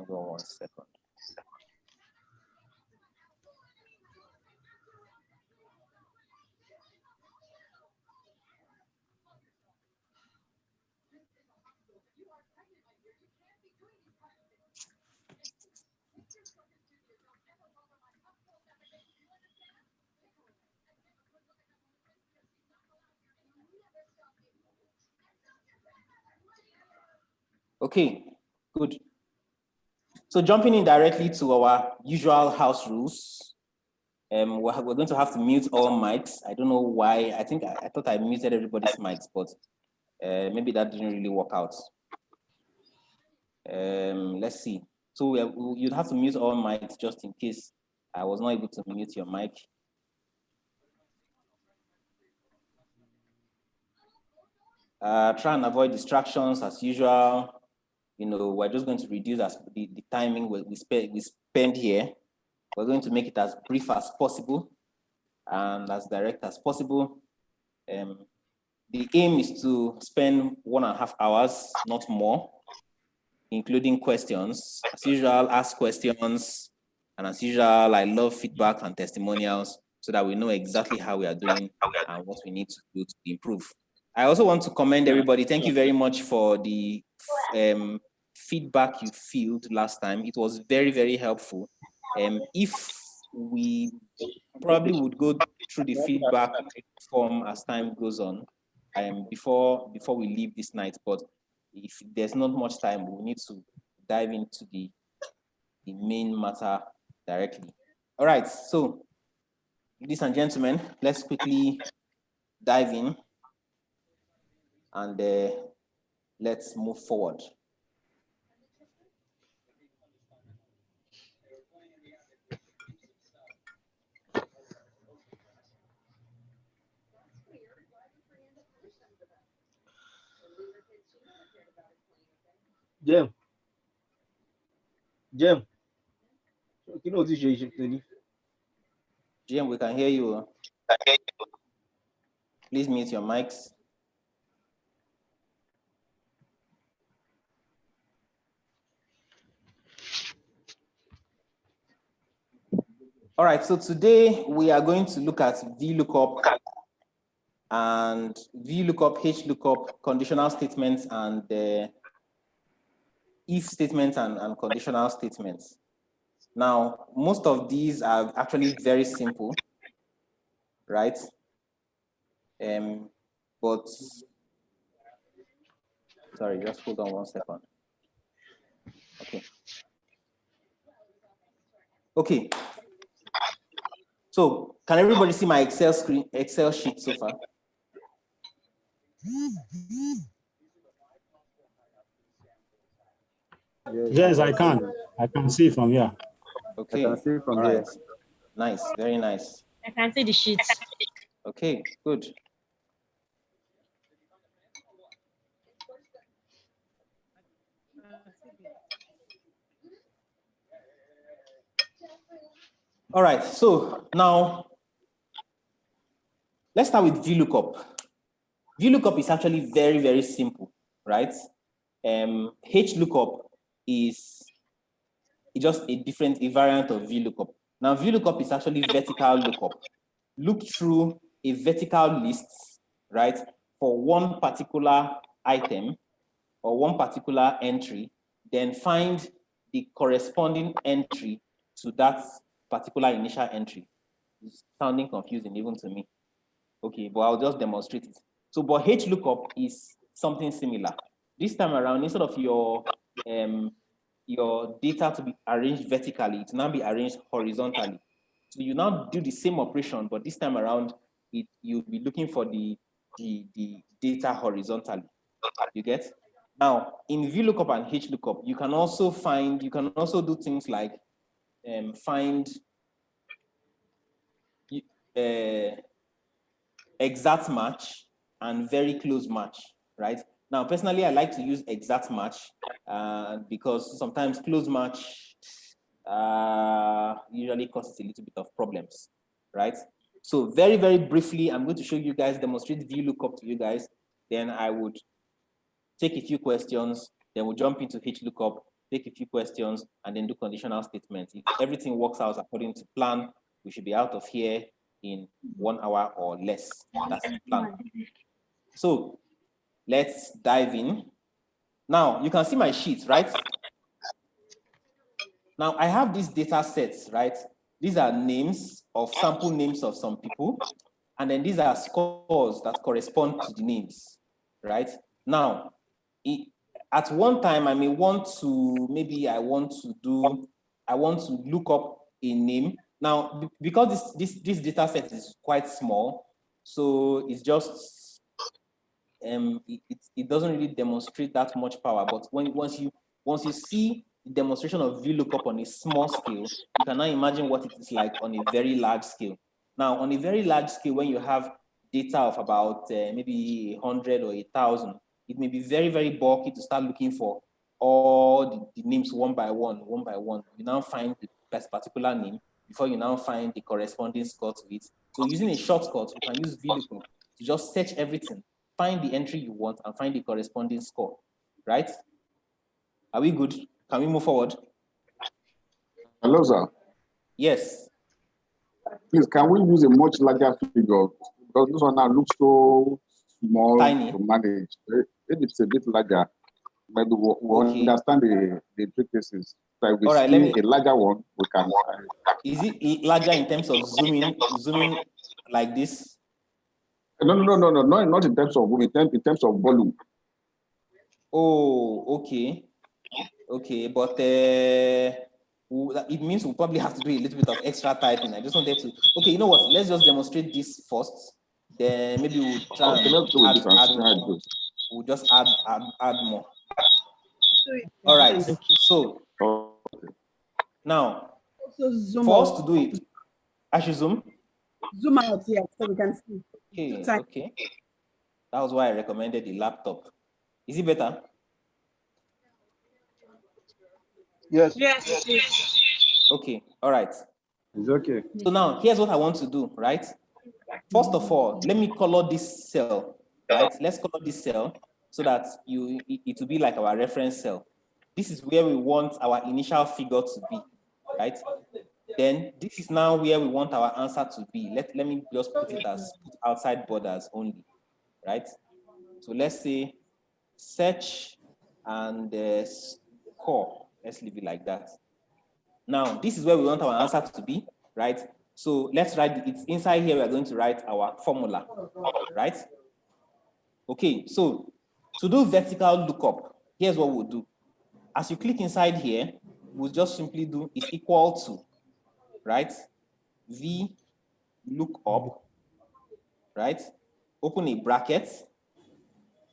Hold on 1 second. Okay, good. So jumping in directly to our usual house rules, we're going to have to mute all mics. I don't know why. I think I thought I muted everybody's mics, but maybe that didn't really work out. Let's see. So you'd have to mute all mics just in case I was not able to mute your mic. Try and avoid distractions as usual. You know, we're just going to reduce the timing we spend here. We're going to make it as brief as possible and as direct as possible. The aim is to spend 1.5 hours, not more, including questions. As usual, ask questions. And as usual, I love feedback and testimonials so that we know exactly how we are doing and what we need to do to improve. I also want to commend everybody. Thank you very much for the feedback you fielded last time. It was very, very helpful. If we probably would go through the feedback form as time goes on, before we leave this night, but if there's not much time, we need to dive into the main matter directly. All right, so ladies and gentlemen, let's quickly dive in and let's move forward. Jim, you know this. Jim, we can hear you. Please mute your mics. All right, so today we are going to look at Vlookup and Vlookup, HLOOKUP, conditional statements, and if statements and conditional statements. Now, most of these are actually very simple, right? But sorry, just hold on 1 second. Okay. Okay. So can everybody see my Excel sheet so far? Yes, I can. I can see from here. Okay. I can see from all here. right. Nice. Very nice. I can see the sheets. Okay. Good. All right. So now let's start with Vlookup. Vlookup is actually very, very simple, right? HLOOKUP is just a variant of Vlookup. Now, Vlookup is actually vertical lookup. Look through a vertical list, right, for one particular item or one particular entry, then find the corresponding entry to that particular initial entry. It's sounding confusing even to me. Okay, but I'll just demonstrate it. So, but HLOOKUP is something similar. This time around, instead of your data to be arranged vertically, it will now be arranged horizontally. So you now do the same operation, but this time around, you'll be looking for the data horizontally. You get? Now, in Vlookup and HLOOKUP, you can also do things like find exact match and very close match, right? Now, personally, I like to use exact match because sometimes close match usually causes a little bit of problems, right? So very, very briefly, I'm going to show you guys, demonstrate Vlookup to you guys. Then I would take a few questions. Then we'll jump into HLOOKUP. take a few questions, and then do conditional statements. If everything works out according to plan, we should be out of here in 1 hour or less. That's the plan. So let's dive in. Now, you can see my sheet, right? Now, I have these data sets, right? These are names of sample names of some people. And then these are scores that correspond to the names, right? Now, at one time, I may want to, maybe I want to look up a name. Now, because this data set is quite small, so it's just, it doesn't really demonstrate that much power. But once you see the demonstration of VLOOKUP on a small scale, you can now imagine what it is like on a very large scale. Now, on a very large scale, when you have data of about maybe 100 or 1,000, it may be very, very bulky to start looking for all the names one by one. You now find the particular name before you now find the corresponding score to it. So using a shortcut, you can use VLOOKUP to just search everything, find the entry you want, and find the corresponding score, right? Are we good? Can we move forward? Hello, sir. Yes. Please, can we use a much larger figure? Because this one now looks so small Tiny. to manage. If it's a bit larger, maybe we Okay. understand the intricacies. So if we All right, see a larger one, we can. Is it larger in terms of zooming like this? No, not in terms of volume, in terms of volume. Oh, okay. Okay, but it means we'll probably have to do a little bit of extra typing. I just wanted to, okay, you know what? Let's just demonstrate this first. Then maybe we'll try and we'll just add more. All right, so now, for us to do it, I should zoom? Zoom out here so we can see. Okay, okay. That was why I recommended the laptop. Is it better? Yes. Yes. Okay, all right. It's okay. So now, here's what I want to do, right? First of all, let me color this cell, right? Let's color this cell so that it will be like our reference cell. This is where we want our initial figure to be, right? Then this is now where we want our answer to be. Let me just put it as outside borders only, right? So let's say search and score. Let's leave it like that. Now, this is where we want our answer to be, right? So let's write, it's inside here, we're going to write our formula, right? Okay, so to do vertical lookup, here's what we'll do. As you click inside here, we'll just simply do is equal to, right? V lookup, right? Open a bracket.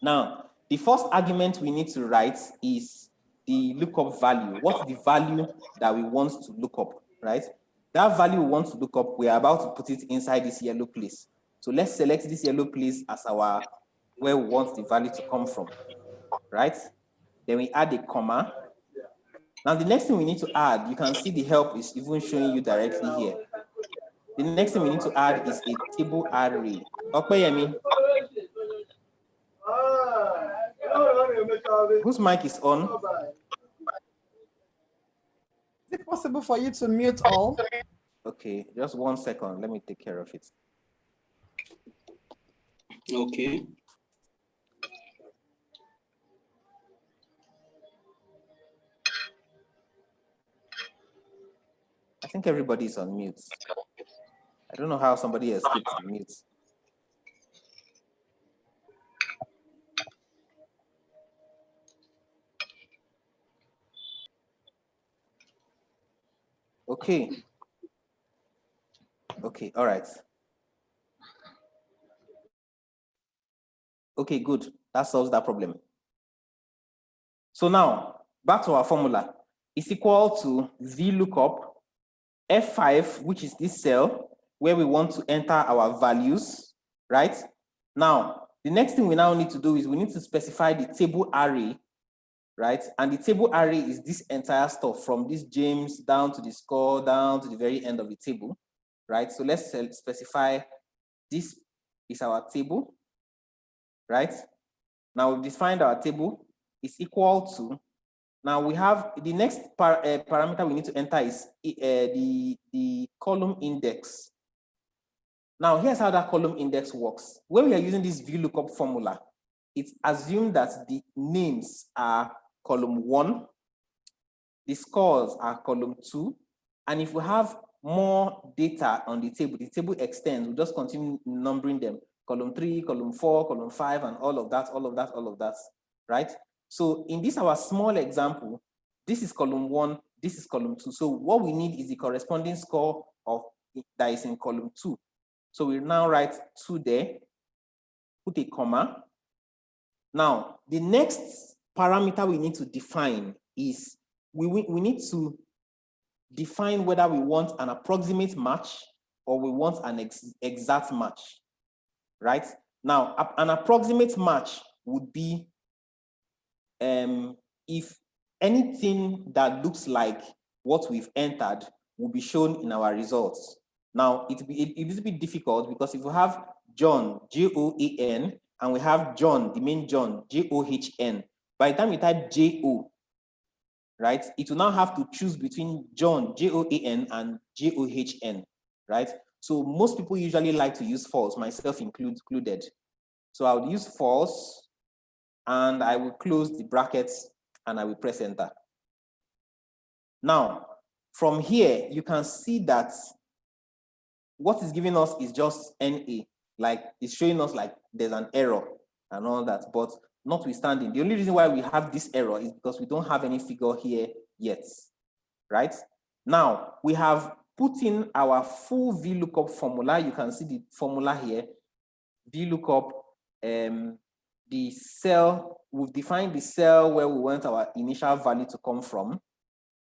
Now, the first argument we need to write is the lookup value. What's the value that we want to look up, right? That value we want to look up, we're about to put it inside this yellow place. So let's select this yellow place as our, where we want the value to come from, right? Then we add a comma. Now the next thing we need to add, you can see the help is even showing you directly here. The next thing we need to add is a table array. Okpeyemi. Whose mic is on? Is it possible for you to mute all? Okay, just 1 second. Let me take care of it. Okay. I think everybody is on mute. I don't know how somebody escaped the mute. Okay. Okay, all right. Okay, good. That solves that problem. So now, back to our formula. It's equal to VLOOKUP F5, which is this cell where we want to enter our values, right? Now, the next thing we now need to do is we need to specify the table array, right? And the table array is this entire stuff from this James down to the score, down to the very end of the table, right? So let's specify this is our table, right? Now we've defined our table is equal to Now we have the next parameter we need to enter is the column index. Now here's how that column index works. When we are using this VLOOKUP formula, it's assumed that the names are column 1, the scores are column 2, and if we have more data on the table extends, we'll just continue numbering them. Column 3, column 4, column 5, and all of that, right? So in this our small example, this is column 1, this is column 2. So what we need is the corresponding score of that is in column 2. So we now write 2 there, put a comma. Now, the next parameter we need to define is we need to define whether we want an approximate match or we want an exact match, right? Now, an approximate match would be if anything that looks like what we've entered will be shown in our results. Now, it is a bit difficult because if we have John, J-O-A-N, and we have John, the main John, J-O-H-N, by the time we type J-O, right, it will now have to choose between John, J-O-A-N, and J-O-H-N, right? So most people usually like to use false, myself included. So I would use false, and I will close the brackets, and I will press enter. Now, from here, you can see that what is giving us is just NA, like it's showing us like there's an error and all that, but notwithstanding, the only reason why we have this error is because we don't have any figure here yet, right? Now, we have put in our full VLOOKUP formula. You can see the formula here, VLOOKUP, the cell, we've defined the cell where we want our initial value to come from.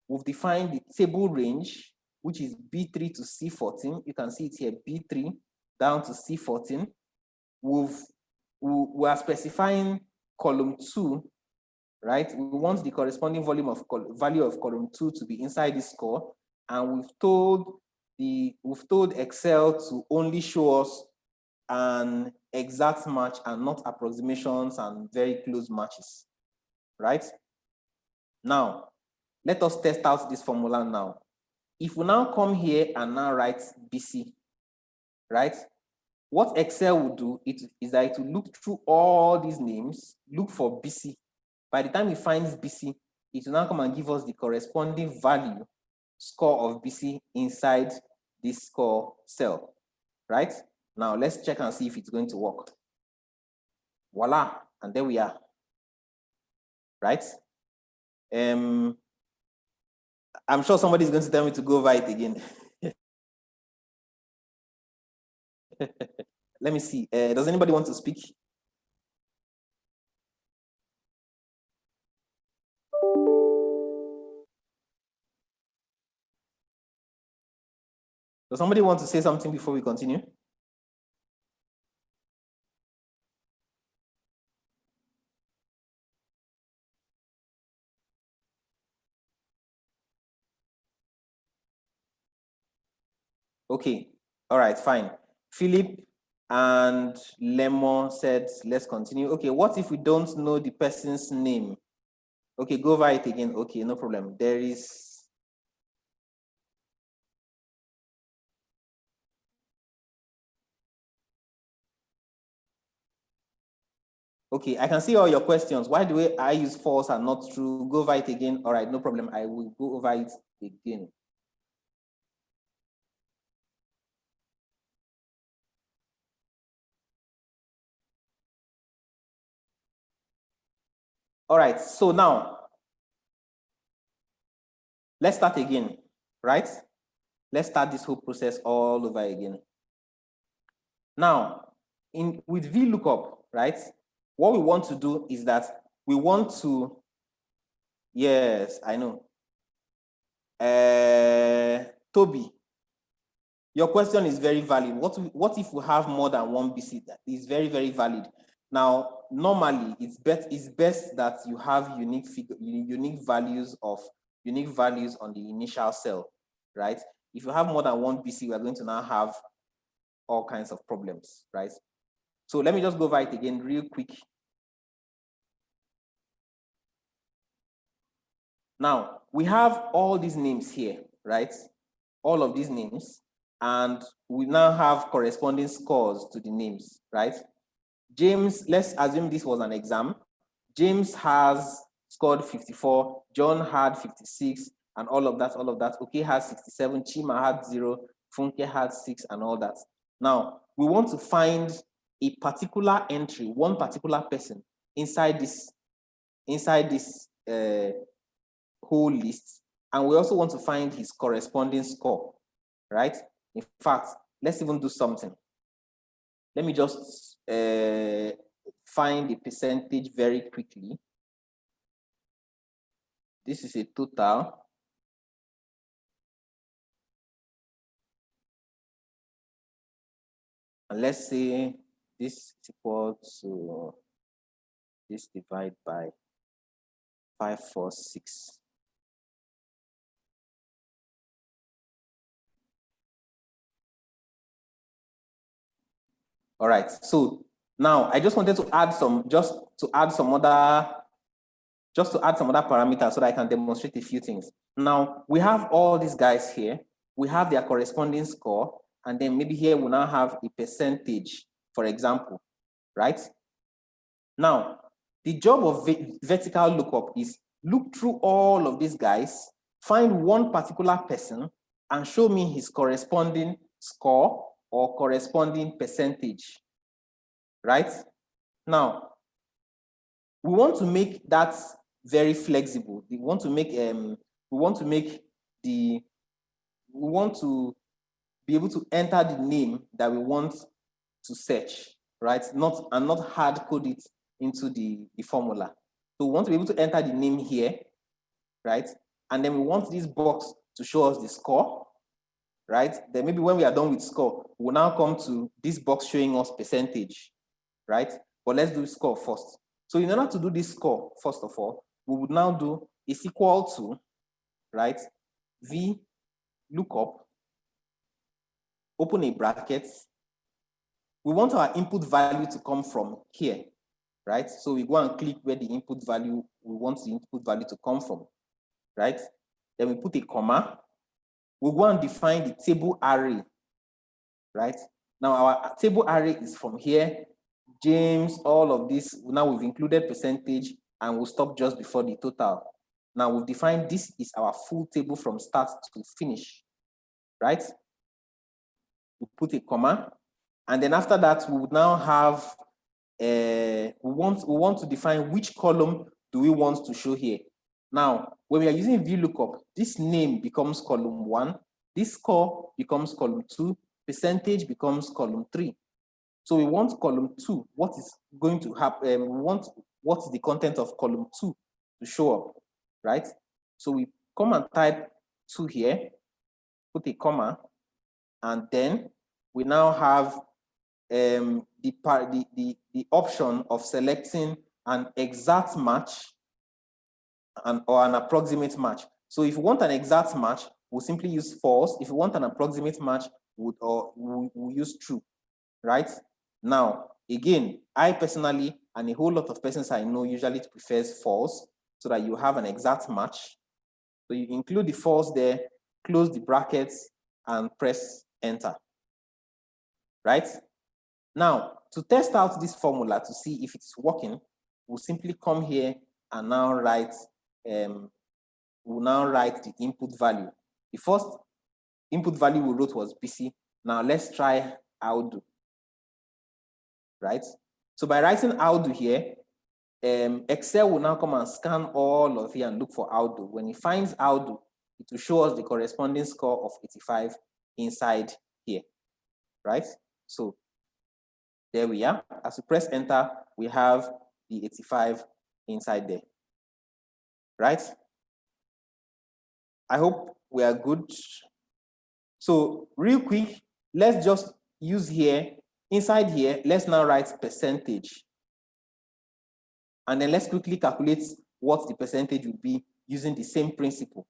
We've defined the table range, which is B3 to C14. You can see it here, B3 down to C14. We are specifying column 2, right? We want the corresponding value of column 2 to be inside this score, and we've told Excel to only show us an exact match and not approximations and very close matches, right? Now, let us test out this formula now. If we now come here and now write BC, right? What Excel will do is that it will look through all these names, look for BC. By the time it finds BC, it will now come and give us the corresponding value, score of BC inside this score cell, right? Now let's check and see if it's going to work. Voila, and there we are, right? I'm sure somebody's going to tell me to go over it again. Let me see. Does anybody want to speak? Does somebody want to say something before we continue? Okay, all right, fine. Philip and Lemon said, let's continue. Okay, what if we don't know the person's name? Okay, go over it again. Okay, no problem. There is... Okay, I can see all your questions. Why do I use false and not true? Go over it again. All right, no problem. I will go over it again. All right, so now, let's start again, right? Let's start this whole process all over again. Now, with VLOOKUP, right? What we want to do is that we want to, yes, I know. Toby, your question is very valid. What if we have more than one BC? That is very, very valid. Now, normally, it's best that you have unique values on the initial cell, right? If you have more than one BC, we are going to now have all kinds of problems, right? So let me just go over it again real quick. Now, we have all these names here, right? All of these names, and we now have corresponding scores to the names, right? James, let's assume this was an exam. James has scored 54, John had 56, and all of that. Okay, has 67, Chima had 0, Funke had 6, and all that. Now, we want to find a particular entry, one particular person inside this whole list, and we also want to find his corresponding score, right? In fact, let's even do something. Let me just find the percentage very quickly. This is a total. And let's say this is equal to this divided by 546. All right, so now I just wanted to add some other parameters so that I can demonstrate a few things. Now we have all these guys here. We have their corresponding score, and then maybe here we now have a percentage, for example, right? Now, the job of vertical lookup is look through all of these guys, find one particular person, and show me his corresponding score or corresponding percentage, right? Now, we want to make that very flexible. We want to be able to enter the name that we want to search, right? Not hard code it into the formula. So we want to be able to enter the name here, right? And then we want this box to show us the score, right? Then maybe when we are done with score, we'll now come to this box showing us percentage, right? But let's do score first. So in order to do this score, first of all, we would now do is equal to, right? Vlookup, open a bracket. We want our input value to come from here, right? So we go and click where the input value, we want the input value to come from, right? Then we put a comma. We go and define the table array, right? Now our table array is from here, James, all of this. Now we've included percentage and we'll stop just before the total. Now we've defined this is our full table from start to finish, right? We put a comma, and then after that we would now have we want to define which column do we want to show here. Now, when we are using VLOOKUP, this name becomes column 1, this score becomes column 2, percentage becomes column 3. So we want column 2, what is going to happen? We want what is the content of column 2 to show up, right? So we come and type 2 here, put a comma, and then we now have the option of selecting an exact match or an approximate match. So if you want an exact match, we'll simply use false. If you want an approximate match, we'll use true, right? Now, again, I personally, and a whole lot of persons I know usually prefers false, so that you have an exact match. So you include the false there, close the brackets, and press enter, right? Now, to test out this formula to see if it's working, we'll simply come here and now write, we'll now write the input value. The first input value we wrote was BC. Now let's try Audu, right? So by writing Audu here, Excel will now come and scan all of here and look for Audu. When it finds Audu, it will show us the corresponding score of 85 inside here, right? So there we are. As we press enter, we have the 85 inside there, right? I hope we are good. So real quick, let's just use here, inside here, let's now write percentage. And then let's quickly calculate what the percentage would be using the same principle,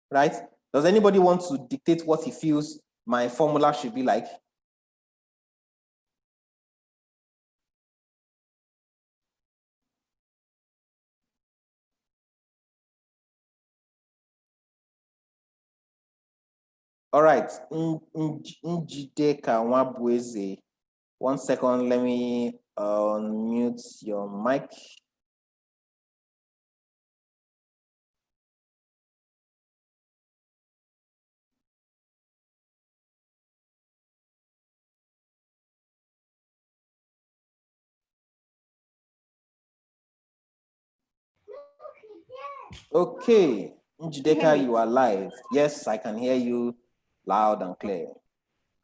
right? Does anybody want to dictate what he feels my formula should be like? All right. Njideka Nwabweze. 1 second, let me mute your mic. Okay, Njideka, you are live. Yes, I can hear you loud and clear.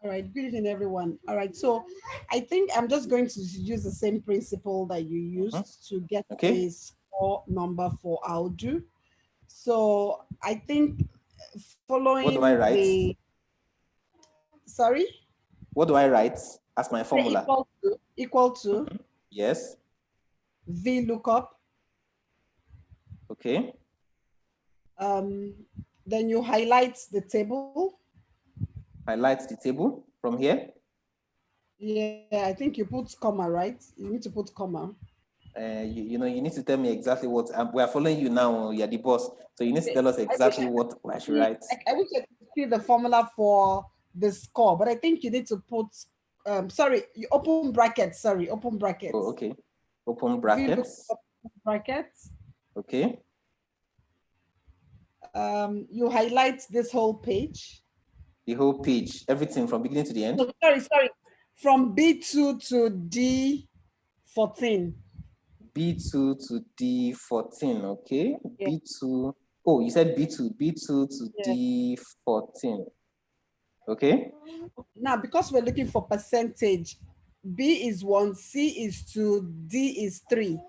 All right, good evening, everyone. All right, so I think I'm just going to use the same principle that you used to get a score number for Aldu. So I think following what do I write? Sorry? What do I write as my formula? Equal to yes. Vlookup. Okay. Then you highlight the table. Highlight the table from here? Yeah, I think you put comma, right? You need to put comma. You know, you need to tell me exactly what we are following you now. You're the boss, so you need to tell us exactly what I should write. I wish I could see the formula for the score, but I think you need to put. Sorry, you open brackets. Sorry, open brackets. Oh, okay. Open brackets. Brackets. Okay. You highlight this whole page. The whole page, everything from beginning to the end. No, sorry. From B2 to D14. B2 to D14, okay. Yeah. B2, oh, you said B2 to D14. Okay. Now, because we're looking for percentage, B is 1, C is 2, D is 3.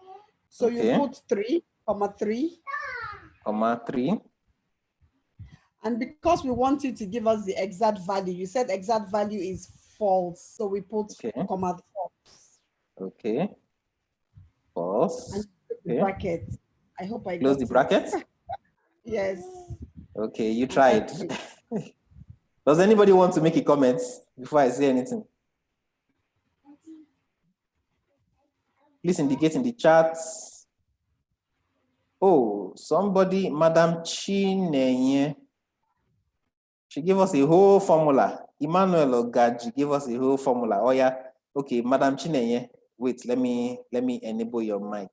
So you put 3, comma 3. Comma 3. And because we want you to give us the exact value, you said exact value is false. So we put comma false. Okay. False. And the bracket. I hope I close the bracket. Yes. Okay, you tried. Does anybody want to make a comment before I say anything? Please indicate in the chat. Oh, somebody, Madam Chinenye. She gave us a whole formula. Emmanuel Ogaji gave us a whole formula. Oh yeah. Okay, Madam Chinenye. Wait, let me enable your mic.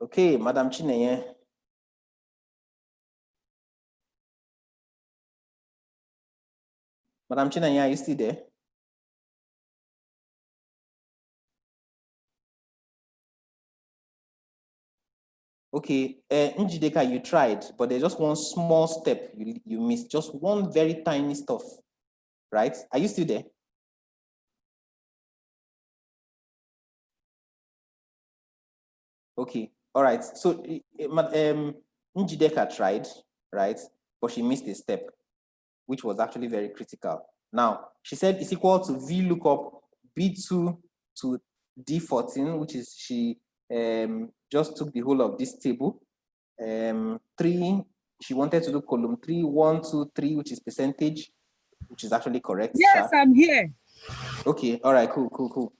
Okay, Madam Chinenye. Madam Chinenye, are you still there? Okay, Njideka, you tried, but there's just one small step you missed, just one very tiny stuff, right? Are you still there? Okay, all right. So Njideka tried, right? But she missed a step, which was actually very critical. Now, she said it's equal to Vlookup B2 to D14, which is she just took the whole of this table. 3, she wanted to do column 3, 1, 2, 3, which is percentage, which is actually correct. Yes, I'm here. Okay, all right, cool.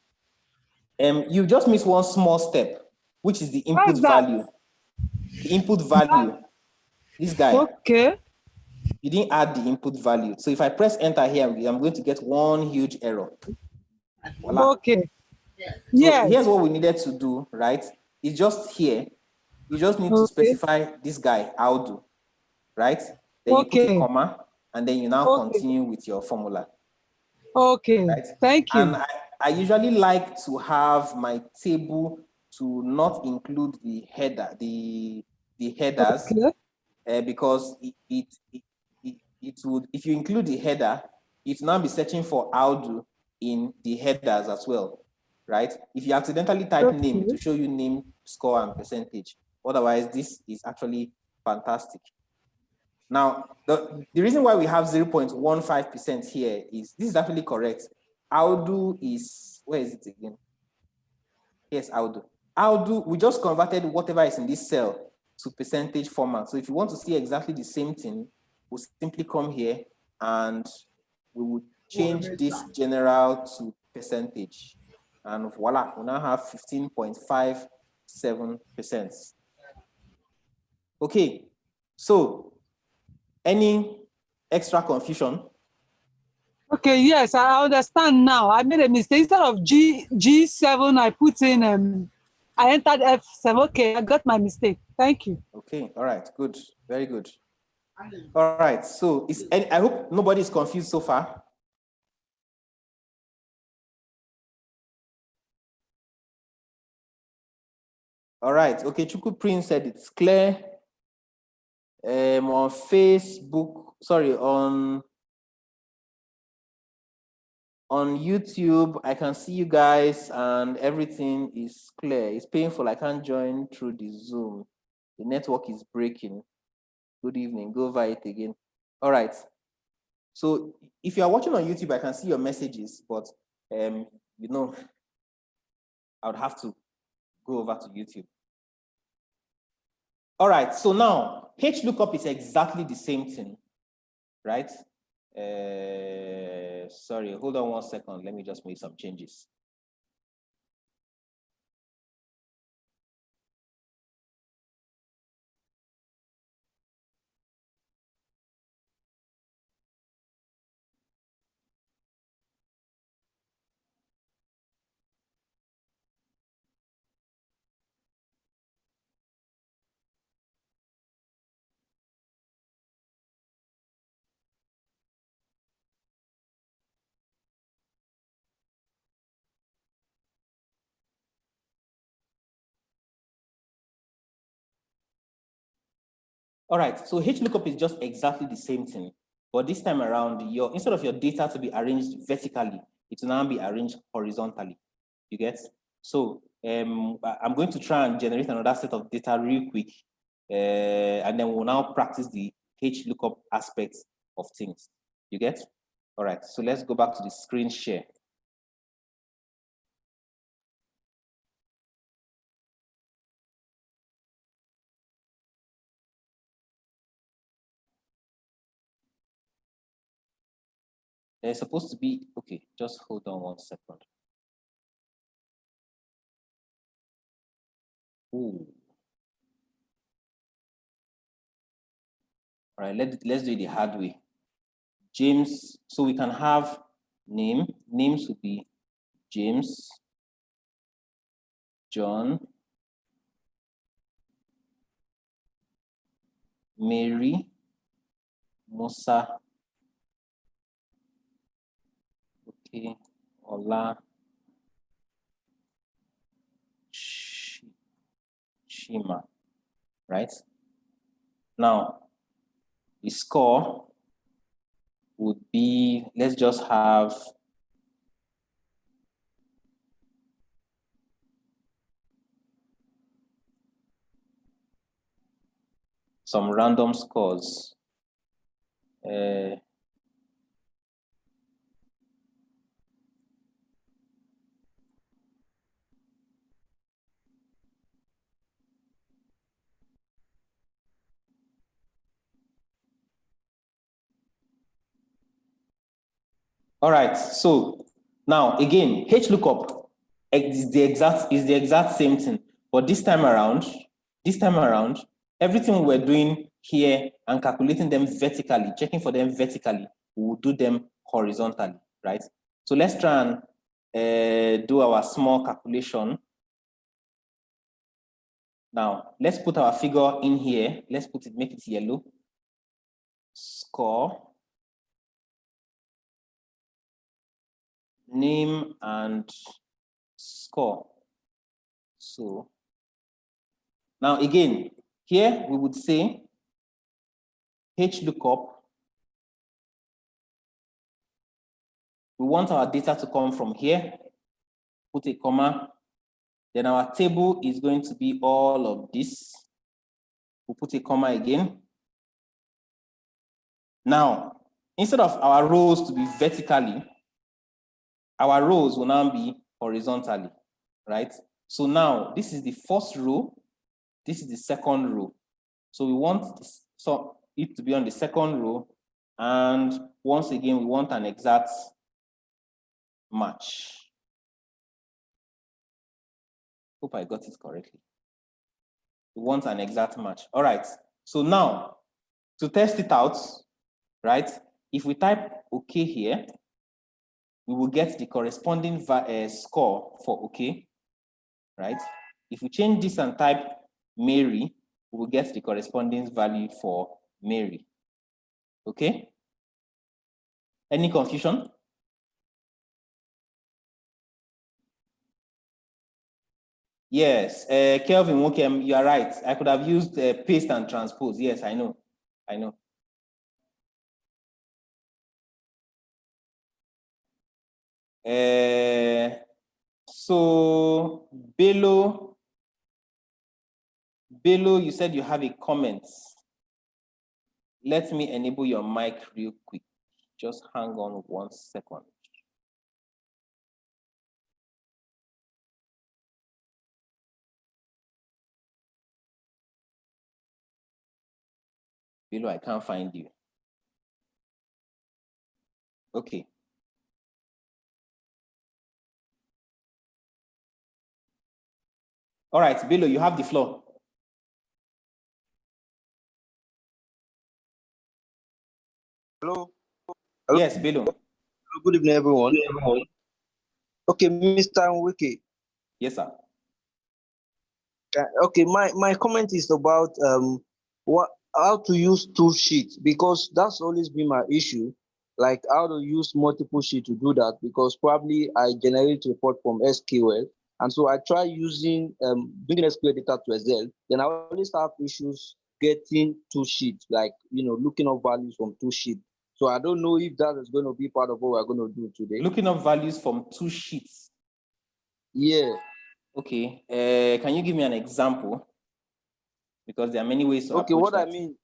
You just missed one small step, which is the input value. The input value. This guy. Okay. You didn't add the input value. So if I press enter here, I'm going to get one huge error. Voila. Okay. Yes. So here's what we needed to do, right? It's just here. You just need to specify this guy, Audu, right? Then you put a comma, and then you now continue with your formula. Okay, right? Thank you. And I usually like to have my table to not include the header, the headers, because it would, if you include the header, it will now be searching for Audu in the headers as well, right? If you accidentally type name to show you name, score, and percentage. Otherwise, this is actually fantastic. Now, the reason why we have 0.15% here is this is actually correct. Audu is, where is it again? Yes, Audu. Audu, we just converted whatever is in this cell to percentage format. So if you want to see exactly the same thing, we'll simply come here and we will change this general to percentage. And voila, we now have 15.57%. Okay, so any extra confusion? Okay, yes, I understand now. I made a mistake. Instead of G7, I put in, I entered F7. Okay, I got my mistake. Thank you. Okay, all right, good, very good. All right, so I hope nobody is confused so far. All right, okay, Chuku Prince said it's clear. On Facebook, sorry, on YouTube, I can see you guys and everything is clear. It's painful, I can't join through the Zoom. The network is breaking. Good evening, go over it again. All right, so if you are watching on YouTube, I can see your messages, but you know, I would have to go over to YouTube. All right, so now HLOOKUP is exactly the same thing, right? Sorry, hold on 1 second. Let me just make some changes. All right, so HLOOKUP is just exactly the same thing, but this time around, instead of your data to be arranged vertically, it will now be arranged horizontally. You get? So I'm going to try and generate another set of data real quick, and then we'll now practice the HLOOKUP aspects of things. You get? All right, so let's go back to the screen share. There's supposed to be, okay, just hold on 1 second. Ooh. All right, let's do it the hard way. James, so we can have names would be James, John, Mary, Musa, okay, Ola, Shima, right? Now, the score would be, let's just have some random scores. All right, so now again, HLOOKUP is the exact same thing, but this time around, everything we're doing here and calculating them vertically, checking for them vertically, we'll do them horizontally, right? So let's try and do our small calculation. Now, let's put our figure in here. Let's make it yellow. Score, name and score. So now again, here we would say HLOOKUP. We want our data to come from here, put a comma. Then our table is going to be all of this. We'll put a comma again. Now, instead of our rows to be vertically, our rows will now be horizontally, right? So now this is the first row, this is the second row. So we want this, so it to be on the second row, and once again, we want an exact match. Hope I got it correctly. We want an exact match. All right. So now, to test it out, right? If we type OK here, we will get the corresponding score for OK, right? If we change this and type Mary, we will get the corresponding value for Mary. Okay? Any confusion? Yes, Kelvin Wokem, you are right. I could have used paste and transpose. Yes, I know. I know. So Bello, you said you have a comment. Let me enable your mic real quick. Just hang on 1 second. Bello, I can't find you. Okay. All right, Bello, you have the floor. Hello. Yes, Bello. Good evening, everyone. Okay, Mr. Wiki. Yes, sir. Okay, my comment is about how to use tool sheets, because that's always been my issue, like how to use multiple sheets to do that, because probably I generate report from SQL, and so I try using bringing SQL data to Excel, then I always have issues getting tool sheets, like looking up values from tool sheets. So I don't know if that is going to be part of what we're going to do today. Looking up values from two sheets. Yeah. Okay. Can you give me an example? Because there are many ways to approach what that. I mean.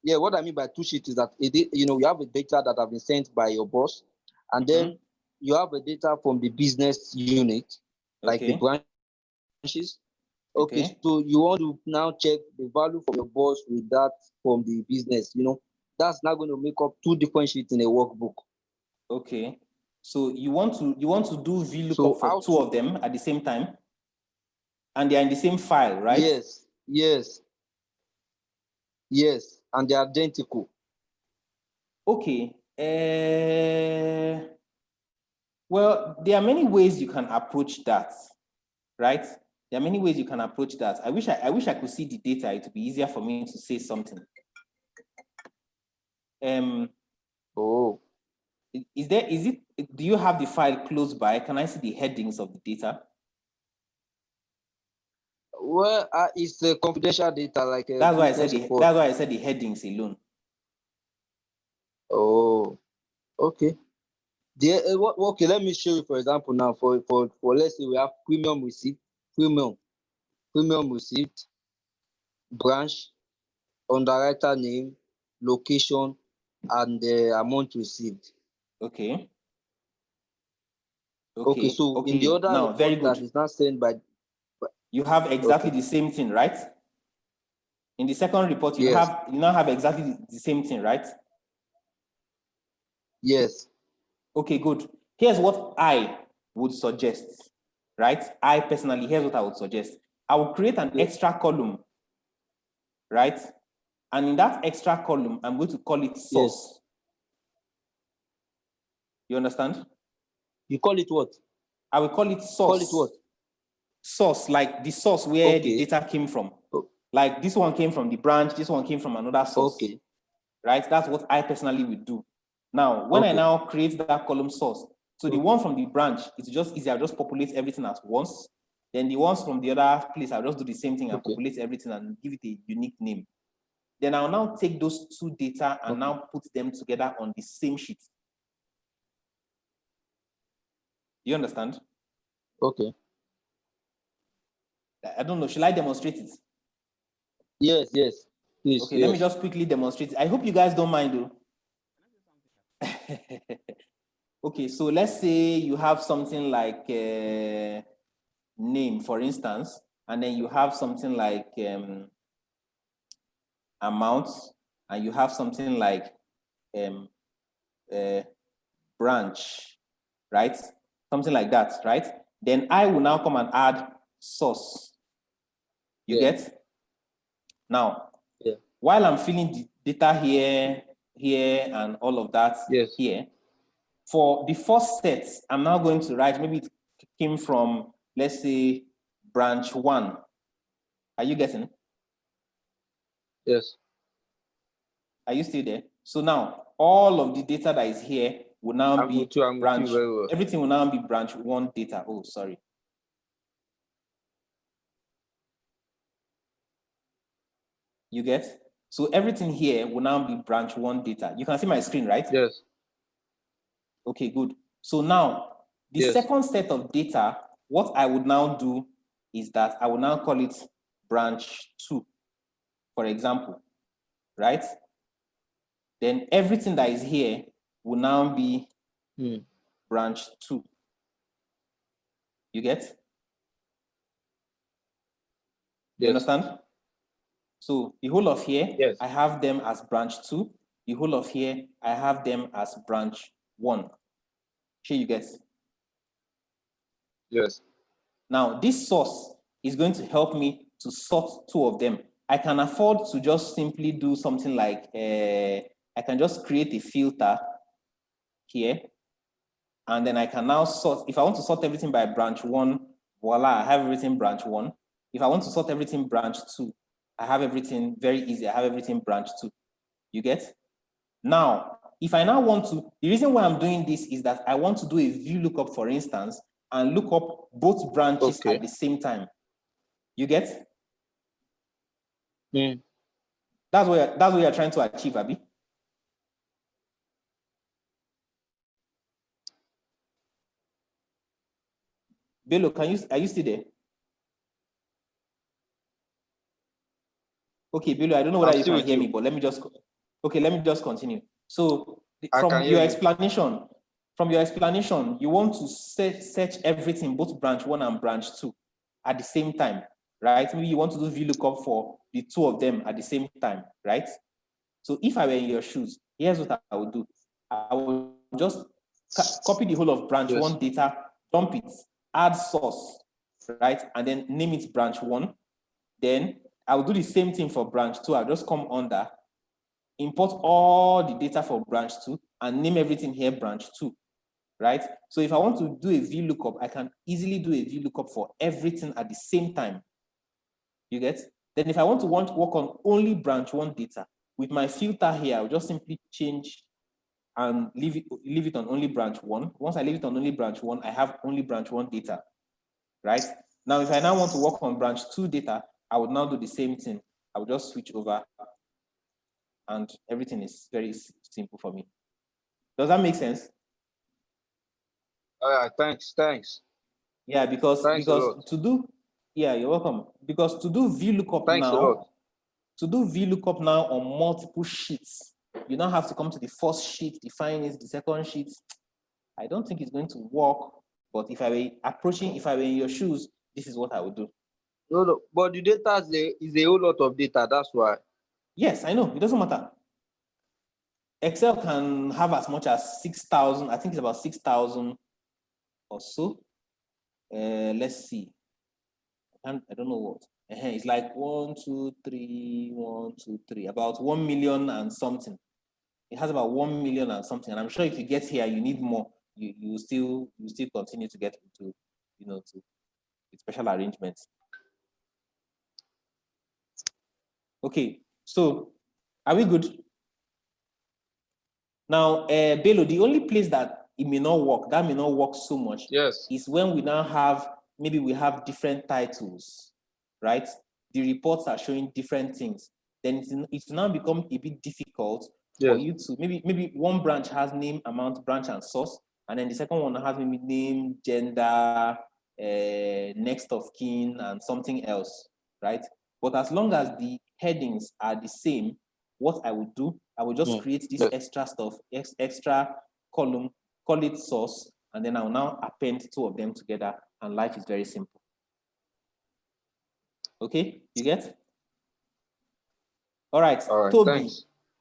Yeah, what I mean by two sheets is that you have a data that have been sent by your boss, and then you have a data from the business unit, like the branches. Okay, so you want to now check the value from your boss with that from the business. That's not going to make up two different sheets in a workbook. Okay, so you want to do VLOOKUP for two of them at the same time, and they are in the same file, right? Yes, and they're identical. Okay. Well, there are many ways you can approach that, right? There are many ways you can approach that. I wish I could see the data. It would be easier for me to say something. Do you have the file close by? Can I see the headings of the data? Well, it's the confidential data, like that's why I said the headings alone. Oh, okay. Okay, let me show you, for example, now for let's say we have premium receipt, premium receipt, branch, underwriter name, location, and the amount received. Okay. Okay, so in the other report very good. That is not sent by you have exactly the same thing, right? In the second report, you now have exactly the same thing, right? Yes. Okay, good. Here's what I would suggest, right? I personally, here's what I would suggest. I will create an extra column, right? And in that extra column, I'm going to call it source. You understand? You call it what? I will call it source. Call it what? Source, like the source where the data came from. Like this one came from the branch, this one came from another source. Okay. Right? That's what I personally would do. Now, when I now create that column source, so the one from the branch, it's just easy. I'll just populate everything at once. Then the ones from the other place, I'll just do the same thing and populate everything and give it a unique name. Then I'll now take those two data and now put them together on the same sheet. You understand? Okay. I don't know. Shall I demonstrate it? Yes. Please, okay, let me just quickly demonstrate it. I hope you guys don't mind, though. Okay, so let's say you have something like name, for instance, and then you have something like amount, and you have something like branch, right? Something like that, right? Then I will now come and add source. You Yeah. get? Now, Yeah. while I'm filling the data here, and all of that here, for the first set, I'm now going to write, maybe it came from, let's say, branch 1. Are you getting? Yes. Are you still there? So now, all of the data that is here will now be branch. Everything will now be branch 1 data. Oh, sorry. You get? So everything here will now be branch 1 data. You can see my screen, right? Yes. Okay, good. So now, the second set of data, what I would now do is that I will now call it branch 2, for example, right? Then everything that is here will now be branch 2. You get? You understand? So the whole of here, I have them as branch 2. The whole of here, I have them as branch 1. Sure, you get? Yes. Now, this source is going to help me to sort 2 of them. I can afford to just simply do something like, I can just create a filter here, and then I can now sort. If I want to sort everything by branch 1, voila, I have everything branch 1. If I want to sort everything branch 2, I have everything very easy. I have everything branch 2. You get? Now, if I now want to, the reason why I'm doing this is that I want to do a VLOOKUP, for instance, and look up both branches at the same time. You get? That's what you're trying to achieve, Abi. Bello, are you still there? Okay, Bello, I don't know whether you can hear me, but let me just continue. So from your explanation, you want to search everything, both branch 1 and branch 2 at the same time, right? Maybe you want to do VLOOKUP for the 2 of them at the same time, right? So if I were in your shoes, here's what I would do. I would just copy the whole of branch 1 data, dump it, add source, right? And then name it branch 1. Then I will do the same thing for branch 2. I'll just come under, import all the data for branch 2, and name everything here branch 2, right? So if I want to do a VLOOKUP, I can easily do a VLOOKUP for everything at the same time. You get? Then if I want to work on only branch 1 data, with my filter here, I'll just simply change and leave it on only branch 1. Once I leave it on only branch 1, I have only branch 1 data, right? Now, if I now want to work on branch 2 data, I would now do the same thing. I would just switch over, and everything is very simple for me. Does that make sense? Thanks. Yeah, because to do, yeah, you're welcome. Because to do VLOOKUP to do VLOOKUP now on multiple sheets, you now have to come to the first sheet, define it, the second sheet. I don't think it's going to work, but if I were in your shoes, this is what I would do. No, but the data is a whole lot of data, that's why. Yes, I know, it doesn't matter. Excel can have as much as 6,000, I think it's about 6,000 or so. Let's see. I don't know what. It's like 1, 2, 3, about 1 million and something. It has about 1 million and something. And I'm sure if you get here, you need more. You still continue to get into, to special arrangements. Okay, so are we good? Now, Bello, the only place that it may not work so much, is when we now have, maybe we have different titles, right? The reports are showing different things. Then it's now become a bit difficult for you to, maybe one branch has name, amount, branch, and source, and then the second one has maybe name, gender, next of kin, and something else, right? But as long as the headings are the same, what I would do, I will just create this extra stuff, extra column, call it source, and then I'll now append 2 of them together, and life is very simple. Okay, you get? All right, Toby.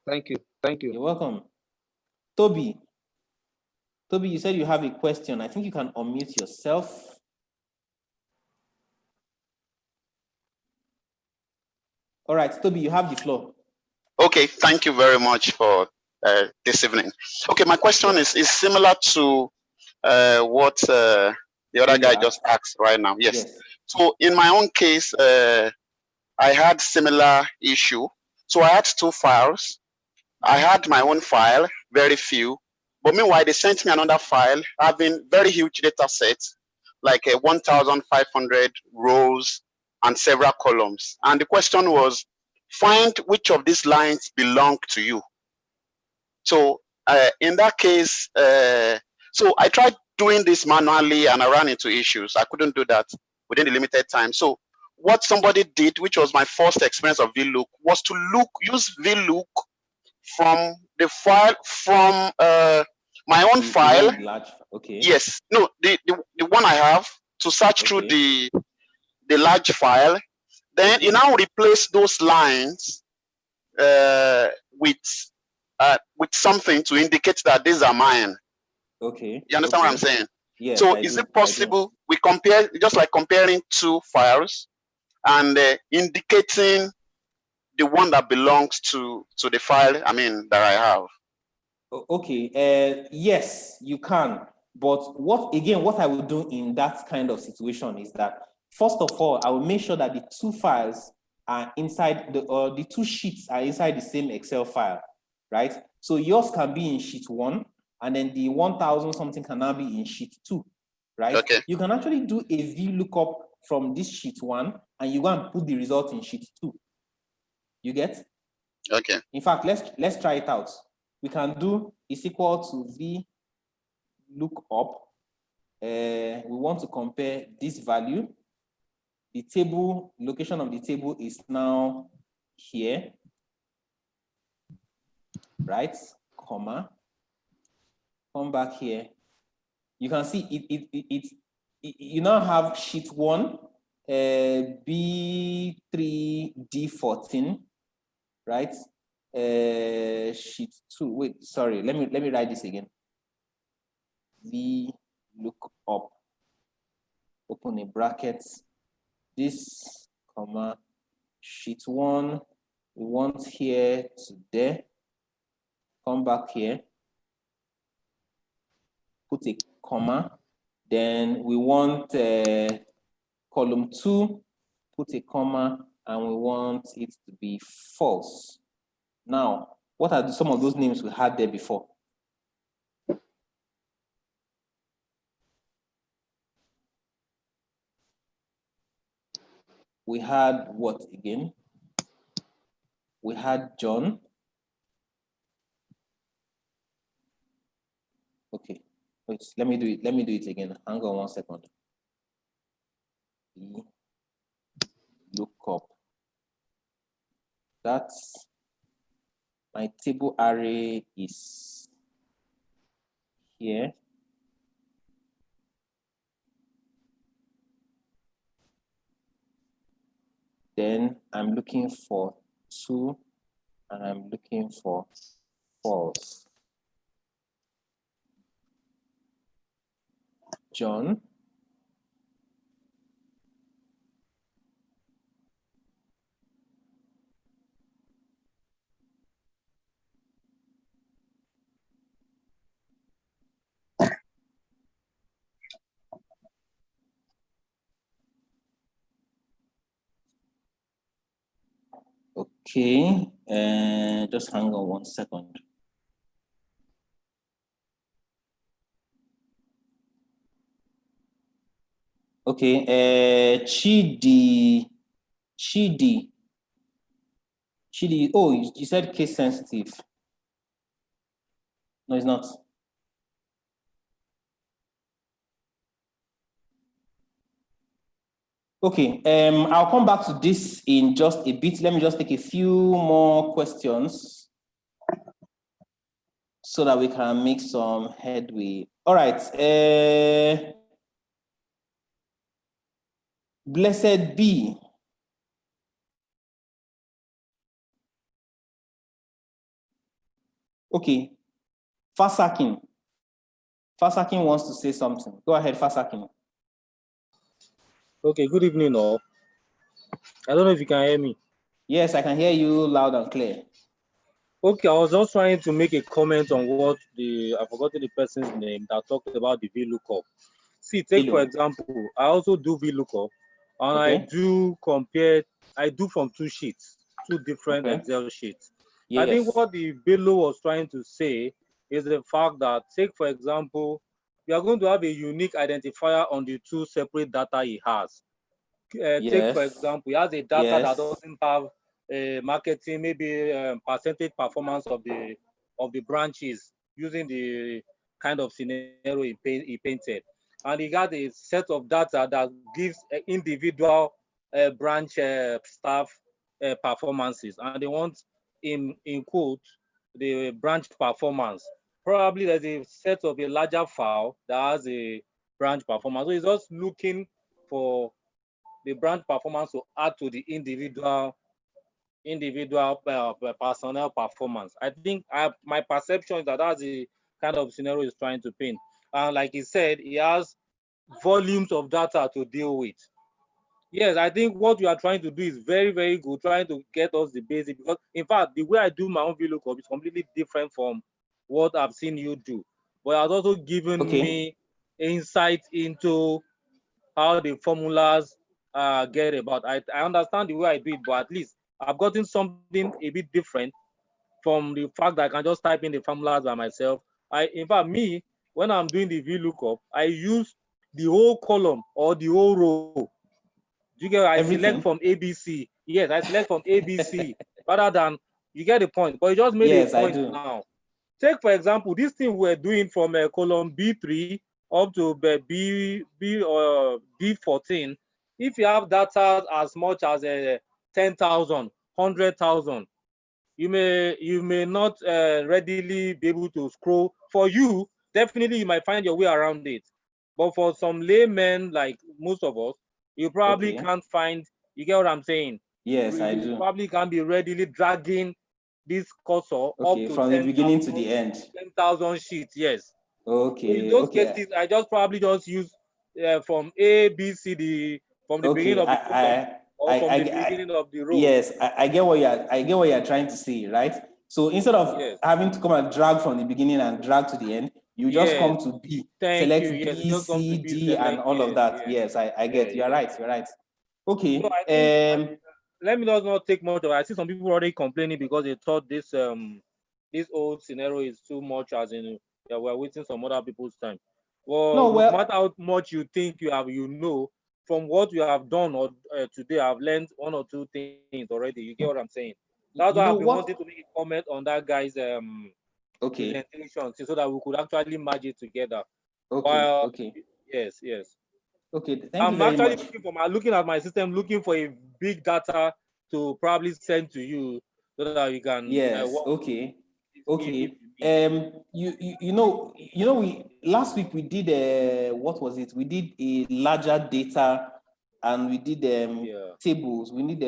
Thank you. You're welcome. Toby, you said you have a question. I think you can unmute yourself. All right, Toby, you have the floor. Okay, thank you very much for this evening. Okay, my question is similar to what the other guy just asked right now. Yes. So in my own case, I had similar issue. So I had two files. I had my own file, very few. But meanwhile, they sent me another file having very huge data sets, like 1,500 rows and several columns. And the question was, find which of these lines belong to you. So in that case, so I tried doing this manually and I ran into issues. I couldn't do that within the limited time. So what somebody did, which was my first experience of VLOOK, was to use VLOOK from the file, from my own file. Okay. Yes, no, the one I have, to search through the large file. Then you now replace those lines with something to indicate that these are mine. Okay. You understand what I'm saying? Yes. So is it possible we compare, just like comparing two files and indicating the one that belongs to the file, I mean, that I have? Okay. Yes, you can. But what I will do in that kind of situation is that, first of all, I will make sure that the two files are inside the two sheets are inside the same Excel file, right? So yours can be in sheet 1, and then the 1,000 something can now be in sheet 2, right? Okay. You can actually do a VLOOKUP from this sheet 1, and you go and put the result in sheet 2. You get? Okay. In fact, let's try it out. We can do is equal to VLOOKUP. We want to compare this value. The table, location of the table is now here, right? Comma. Come back here. You can see you now have sheet 1, B3, D14, right? Sheet 2. Wait, sorry. Let me write this again. VLOOKUP. Open a bracket. This, comma, sheet 1, we want here to there. Come back here. Put a comma. Then we want column 2, put a comma, and we want it to be false. Now, what are some of those names we had there before? We had what again? We had John. Okay, wait, let me do it again. Hang on 1 second. VLOOKUP. That's my table array is here. Then I'm looking for 2, and I'm looking for false. John. Okay, just hang on 1 second. Okay, Chidi. Oh, you said case sensitive. No, it's not. Okay, I'll come back to this in just a bit. Let me just take a few more questions so that we can make some headway. All right. Blessed be. Okay. Fasakin. Fasakin wants to say something. Go ahead, Fasakin. Okay, good evening all. I don't know if you can hear me. Yes, I can hear you loud and clear. Okay, I was just trying to make a comment on what I forgot the person's name that talked about the VLOOKUP. See, take for example, I also do VLOOKUP, and I do compare, I do from two sheets, two different Excel sheets. Yes. I think what the Bello was trying to say is the fact that, take for example, you are going to have a unique identifier on the two separate data he has. Take for example, he has a data that doesn't have marketing, maybe percentage performance of the branches using the kind of scenario he painted, and he got a set of data that gives individual branch staff performances, and they want in quote the branch performance. Probably there's a set of a larger file that has a branch performance, so he's just looking for the branch performance to add to the individual personnel performance. I think my perception is that that's the kind of scenario he's trying to paint. And like he said, he has volumes of data to deal with. Yes, I think what you are trying to do is very, very good, trying to get us the basic, because in fact, the way I do my own VLOOKUP is completely different from what I've seen you do. But it has also given me insight into how the formulas get about. I understand the way I do it, but at least I've gotten something a bit different from the fact that I can just type in the formulas by myself. In fact, me, when I'm doing the VLOOKUP, I use the whole column or the whole row. You get, I select from ABC. Yes, I select from ABC rather than, you get the point. But you just made a point now. Take for example, this thing we're doing from column B3 up to B14. If you have data as much as 10,000, 100,000, you may not readily be able to scroll. For you, definitely you might find your way around it. But for some laymen, like most of us, you probably can't find. You get what I'm saying? Yes, I do. You probably can't be readily dragging this cursor up to from 10, the beginning to the end. 10,000 sheets, yes. Okay. In those cases, I just probably just use from A, B, C, D from the beginning of the column or from the beginning of the row. Yes, I get what you're trying to say, right? So instead of having to come and drag from the beginning and drag to the end, you just come to B, select B, C, D, and all of that. Yes, I get. You're right. You're right. Okay. So let me not take much of it. I see some people already complaining because they thought this old scenario is too much, as in we're wasting some other people's time. Well, no matter how much you think you have, from what you have done or today, I've learned one or two things already. You get what I'm saying? That's why I've been wanting to make a comment on that guy's presentation, so that we could actually merge it together. Yes. Okay, thank I'm you very actually much. looking at my system, looking for a big data to probably send to you so that you can. Yes. Okay. We last week we did what was it? We did a larger data, and we did tables. We need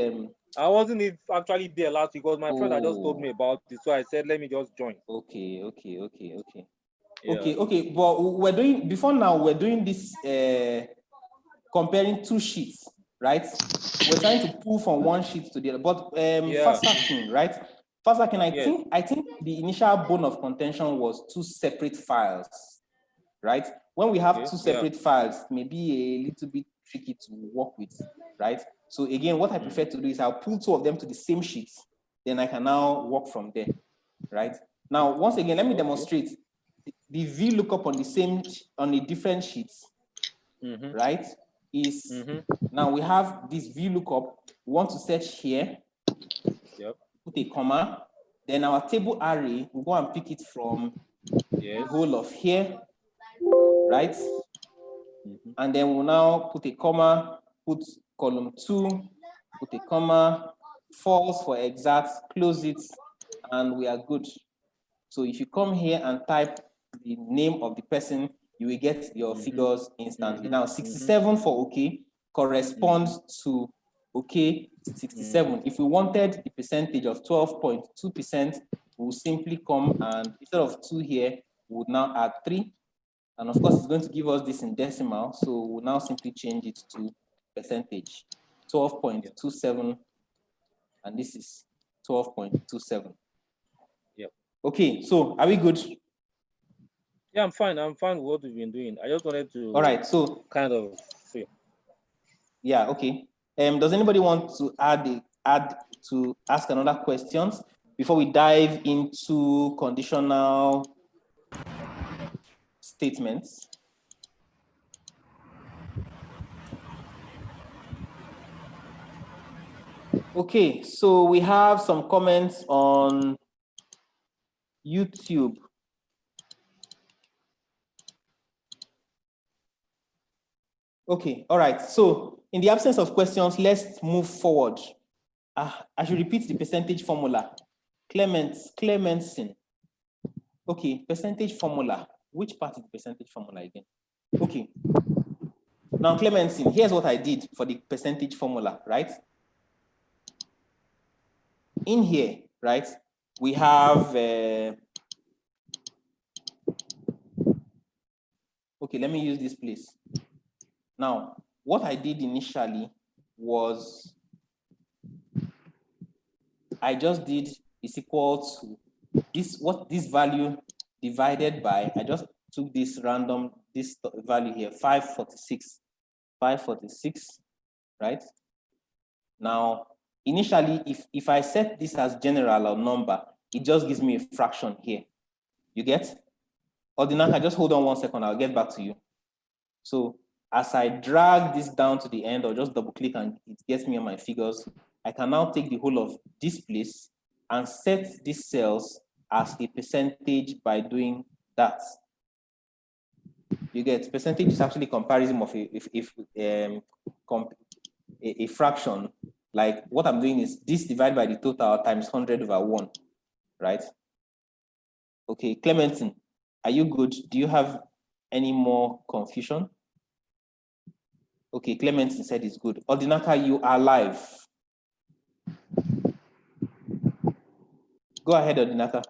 I wasn't actually there last week because my friend had just told me about it, so I said let me just join. Okay. But we're doing we're doing this comparing two sheets, right? We're trying to pull from one sheet to the other. But FASTACking, right? FASTACking, I think the initial bone of contention was two separate files, right? When we have two separate files, maybe a little bit tricky to work with, right? So again, what I prefer to do is I'll pull two of them to the same sheet, then I can now work from there, right? Now, once again, let me demonstrate the VLOOKUP on a different sheet, right? Now we have this VLOOKUP. We want to search here, put a comma, then our table array, we'll go and pick it from the whole of here, right? And then we'll now put a comma, put column 2, put a comma, false for exact, close it, and we are good. So if you come here and type the name of the person, you will get your figures instantly. Now 67 for OK corresponds to OK 67. If we wanted the percentage of 12.2%, we'll simply come and instead of 2 here, we would now add 3. And of course, it's going to give us this in decimal. So we'll now simply change it to percentage, 12.27%. and this is 12.27. Yeah. Okay, so are we good? Yeah, I'm fine. I'm fine with what we've been doing. I just wanted to. All right, so kind of see. Yeah, okay. Does anybody want to add to ask another questions before we dive into conditional statements? Okay, so we have some comments on YouTube. Okay, all right. So in the absence of questions, let's move forward. I should repeat the percentage formula. Clemenson. Okay, percentage formula. Which part is the percentage formula again? Okay. Now, Clemenson, here's what I did for the percentage formula, right? In here, right, we have, okay, let me use this place. Now, what I did initially was I just did is equal to this, what this value divided by, I just took this random, this value here, 546, right? Now, initially, if I set this as general or number, it just gives me a fraction here. You get? Ordinaka, just hold on 1 second, I'll get back to you. So as I drag this down to the end or just double click and it gets me on my figures, I can now take the whole of this place and set these cells as a percentage by doing that. You get? Percentage is actually comparison of a fraction. Like what I'm doing is this divided by the total times 100/1, right? Okay, Clementine, are you good? Do you have any more confusion? Okay, Clementine said it's good. Ordinaka, you are live. Go ahead, Ordinaka.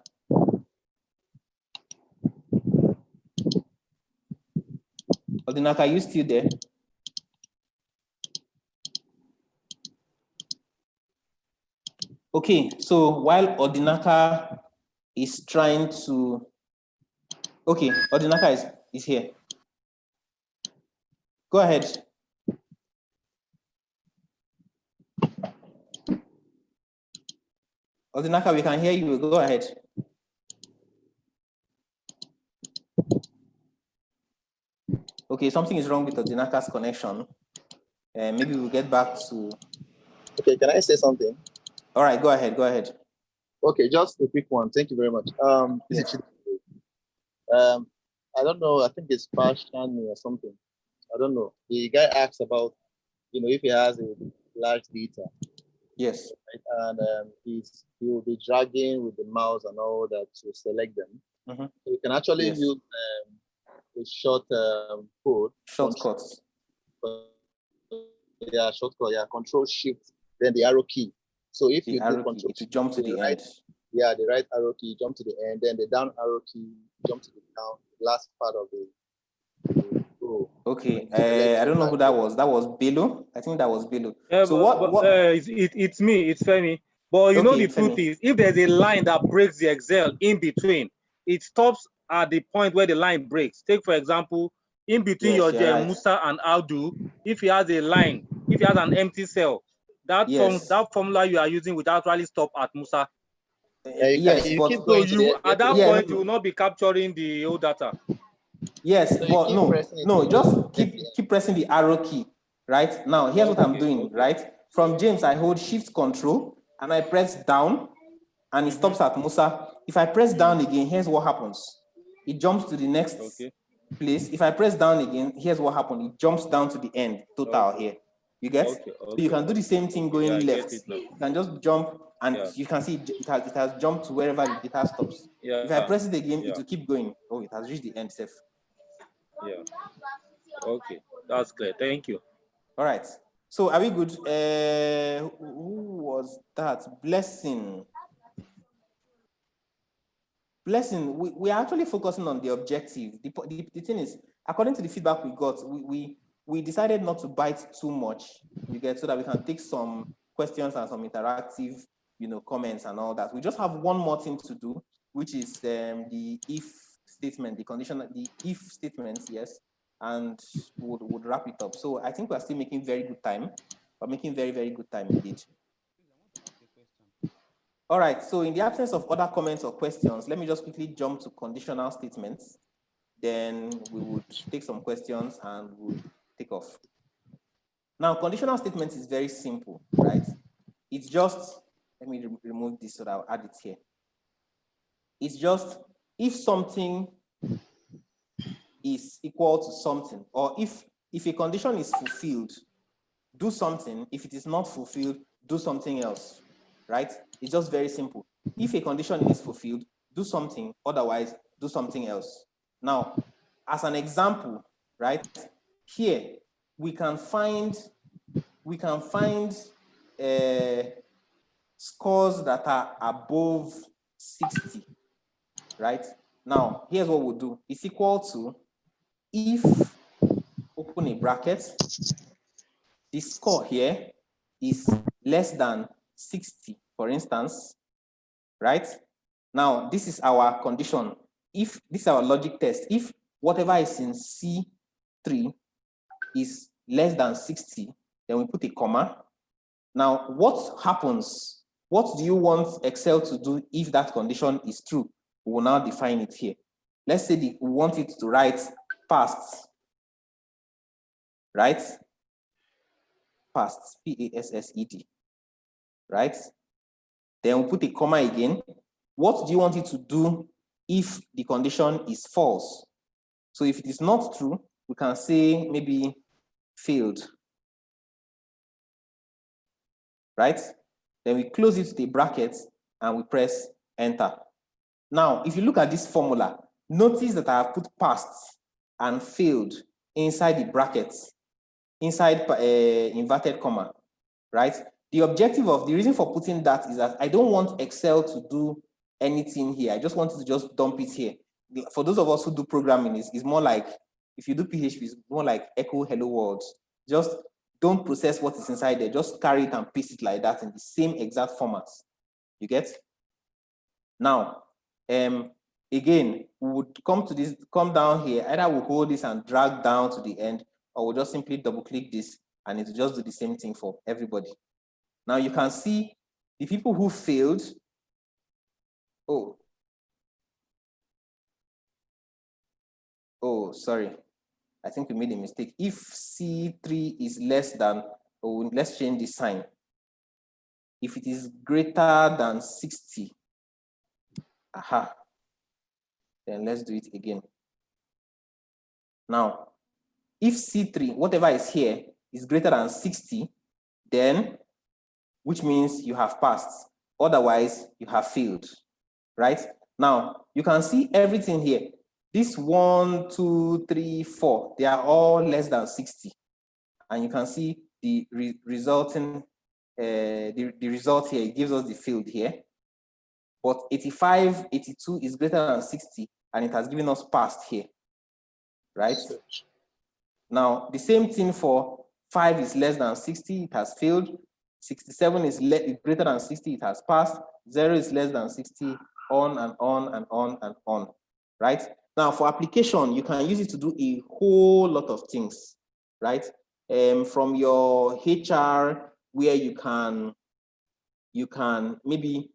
Ordinaka, are you still there? Okay, so while Ordinaka is trying to, okay, Ordinaka is here. Go ahead. Ordinaka, we can hear you. Go ahead. Okay, something is wrong with Ordinaka's connection. Maybe we'll get back to. Okay, can I say something? All right, go ahead. Go ahead. Okay, just a quick one. Thank you very much. Yes. I don't know. I think it's Pashan or something. I don't know. The guy asked about, if he has a large data. Yes. Right? And he will be dragging with the mouse and all that to select them. Mm-hmm. So you can actually use a short code. Shortcuts. Yeah, shortcut. Yeah, Control Shift, then the arrow key. So if you do Control, to jump to the right, end. Yeah, the right arrow key, jump to the end, then the down arrow key, jump to the down, last part of the row. Okay, I don't know who that was. That was Bello. I think that was Bello. Yeah, so it's me, it's Femi. But you know the truth is, if there's a line that breaks the Excel in between, it stops at the point where the line breaks. Take for example, in between Musa and Aldu, if he has a line, if he has an empty cell, that formula you are using would actually stop at Musa. Yes, but so you at that point you will not be capturing the old data. Yes, so but no, just keep pressing the arrow key. Right now, here's what I'm doing. Right from James, I hold Shift Control and I press down, and it stops at Musa. If I press down again, here's what happens. It jumps to the next place. If I press down again, here's what happened. It jumps down to the end total here. You get? So you can do the same thing going left. You can just jump, and you can see it has jumped to wherever the data stops. If I press it again, it will keep going. Oh, it has reached the end safe. Yeah. Okay, that's clear. Thank you. All right. So are we good? Who was that? Blessing. Blessing. We are actually focusing on the objective. The thing is, according to the feedback we got, we decided not to bite too much. You get, so that we can take some questions and some interactive, comments and all that. We just have one more thing to do, which is the if statement, the if statements, yes, and would wrap it up. So I think we're still making very good time. We're making very, very good time indeed. All right, so in the absence of other comments or questions, let me just quickly jump to conditional statements. Then we would take some questions and we'll take off. Now, conditional statements is very simple, right? It's just, let me remove this so that I'll add it here. It's just if something is equal to something, or if a condition is fulfilled, do something. If it is not fulfilled, do something else, right? It's just very simple. If a condition is fulfilled, do something, otherwise do something else. Now, as an example, right, here we can find scores that are above 60, right? Now, here's what we'll do. It's equal to if, open a bracket, the score here is less than 60, for instance, right? Now, this is our condition. If this is our logic test, if whatever is in C3 is less than 60, then we put a comma. Now, what happens? What do you want Excel to do if that condition is true? We will now define it here. Let's say we want it to write past, right? Past, P-A-S-S-E-D, right? Then we put a comma again. What do you want it to do if the condition is false? So if it is not true, we can say maybe failed, right? Then we close it to the bracket and we press enter. Now, if you look at this formula, notice that I have put past and failed inside the brackets, inside inverted comma, right? The objective of the reason for putting that is that I don't want Excel to do anything here. I just want to just dump it here. For those of us who do programming, it's more like, if you do PHP, it's more like echo hello world. Just don't process what is inside there. Just carry it and paste it like that in the same exact format. You get? Now, again, we would come down here. Either we'll hold this and drag down to the end, or we'll just simply double click this and it will just do the same thing for everybody. Now you can see the people who failed. Oh, sorry. I think we made a mistake. If C3 is less than, let's change the sign. If it is greater than 60, then let's do it again. Now, if C3, whatever is here, is greater than 60, then, which means you have passed. Otherwise, you have failed, right? Now, you can see everything here. This 1, 2, 3, 4, they are all less than 60. And you can see the resulting, the result here, it gives us the field here. But 85, 82 is greater than 60, and it has given us passed here, right? Now, the same thing for 5 is less than 60, it has failed. 67 is greater than 60, it has passed. 0 is less than 60, on and on and on and on, right? Now, for application, you can use it to do a whole lot of things, right? From your HR, where you can maybe,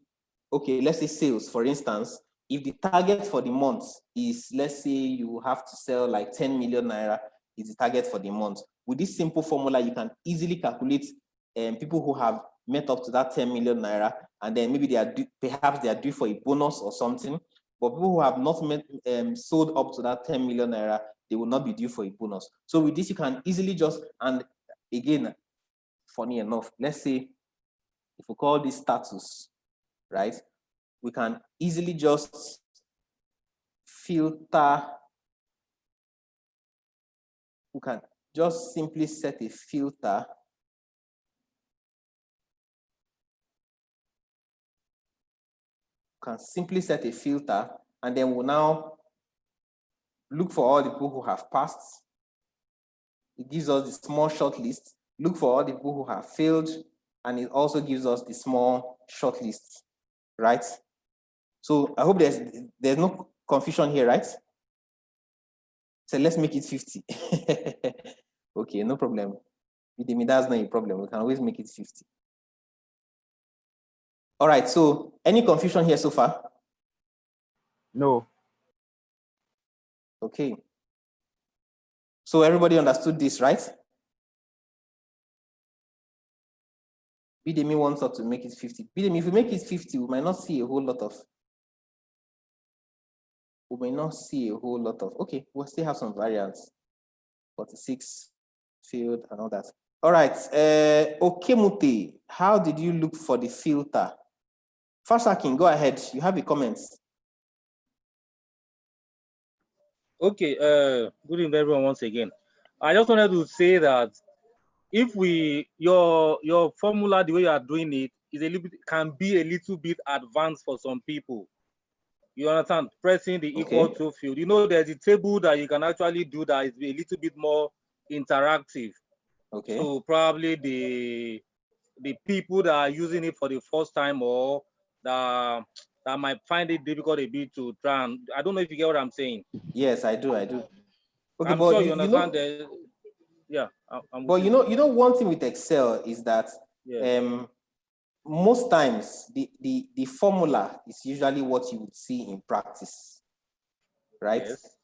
okay, let's say sales, for instance. If the target for the month is, let's say you have to sell like 10 million naira, is the target for the month. With this simple formula, you can easily calculate people who have met up to that 10 million naira, and then maybe perhaps they are due for a bonus or something. But people who have not sold up to that 10 million naira, they will not be due for a bonus. So with this, you can easily just, and again, funny enough, let's say if we call this status, right? We can easily just filter. We can just simply set a filter. Can simply set a filter, and then we'll now look for all the people who have passed. It gives us the small short list. Look for all the people who have failed. and it also gives us the small short list, right? So I hope there's no confusion here, right? So let's make it 50. Okay, no problem. That's not a problem. We can always make it 50. All right, so any confusion here so far? No. Okay. So everybody understood this, right? Bidemi wants us to make it 50. Bidemi, if we make it 50, we might not see a whole lot of, okay, we'll still have some variants. 46 field and all that. All right, Okemute, how did you look for the filter? Fasakin, go ahead, you have a comment. Okay, good evening everyone once again. I just wanted to say that if your formula, the way you are doing it, is a little bit, can be a little bit advanced for some people. You understand? Pressing the equal to field. You know, there's a table that you can actually do that is a little bit more interactive. Okay. So probably the people that are using it for the first time or that might find it difficult a bit to try and, I don't know if you get what I'm saying. Yes, I do. Okay, I'm but sure you understand. Yeah, but you know, one thing with Excel is that most times the formula is usually what you would see in practice, right? Yes.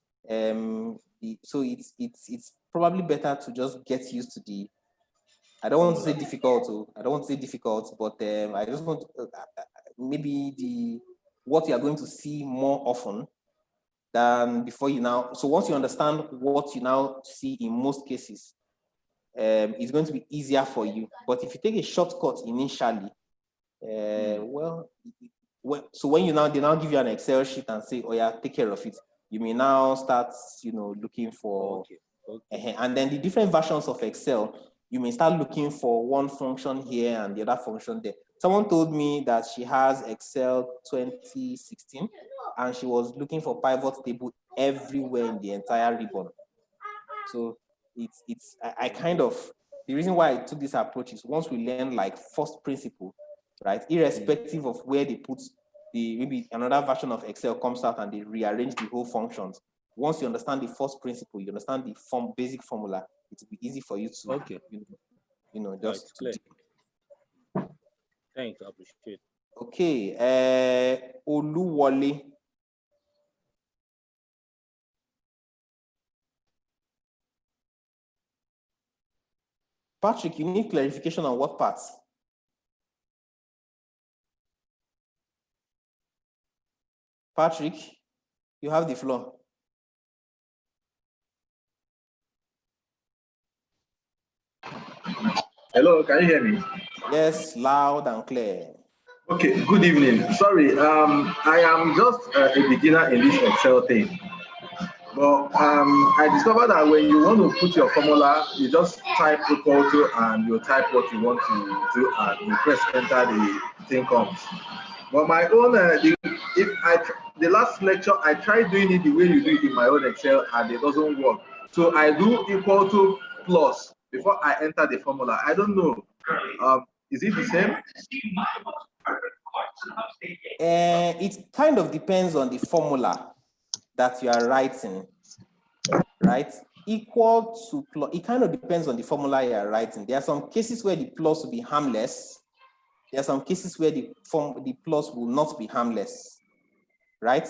So it's probably better to just get used to the, I don't want to say difficult, but I just want to, maybe what you are going to see more often than before you now. So once you understand what you now see in most cases, it's going to be easier for you. But if you take a shortcut initially, so when they now give you an Excel sheet and say, oh yeah, take care of it, you may now start, looking for, and then the different versions of Excel, you may start looking for one function here and the other function there. Someone told me that she has Excel 2016 and she was looking for pivot table everywhere in the entire ribbon. So I kind of, the reason why I took this approach is once we learn like first principle, right? Irrespective of where they put maybe another version of Excel comes out and they rearrange the whole functions. Once you understand the first principle, you understand the basic formula, it will be easy for you to, just to do. Thanks, I appreciate it. Okay, Oluwole. Patrick, you need clarification on what parts? Patrick, you have the floor. Hello, can you hear me? Yes, loud and clear. Okay, good evening. Sorry, I am just a beginner in this Excel thing. But I discovered that when you want to put your formula, you just type equal to and you type what you want to do and you press enter, the thing comes. But my own, the last lecture, I tried doing it the way you do it in my own Excel and it doesn't work. So I do equal to plus before I enter the formula. I don't know. Is it the same? It kind of depends on the formula that you are writing, right? Equal to plus, it kind of depends on the formula you are writing. There are some cases where the plus will be harmless. There are some cases where the plus will not be harmless, right?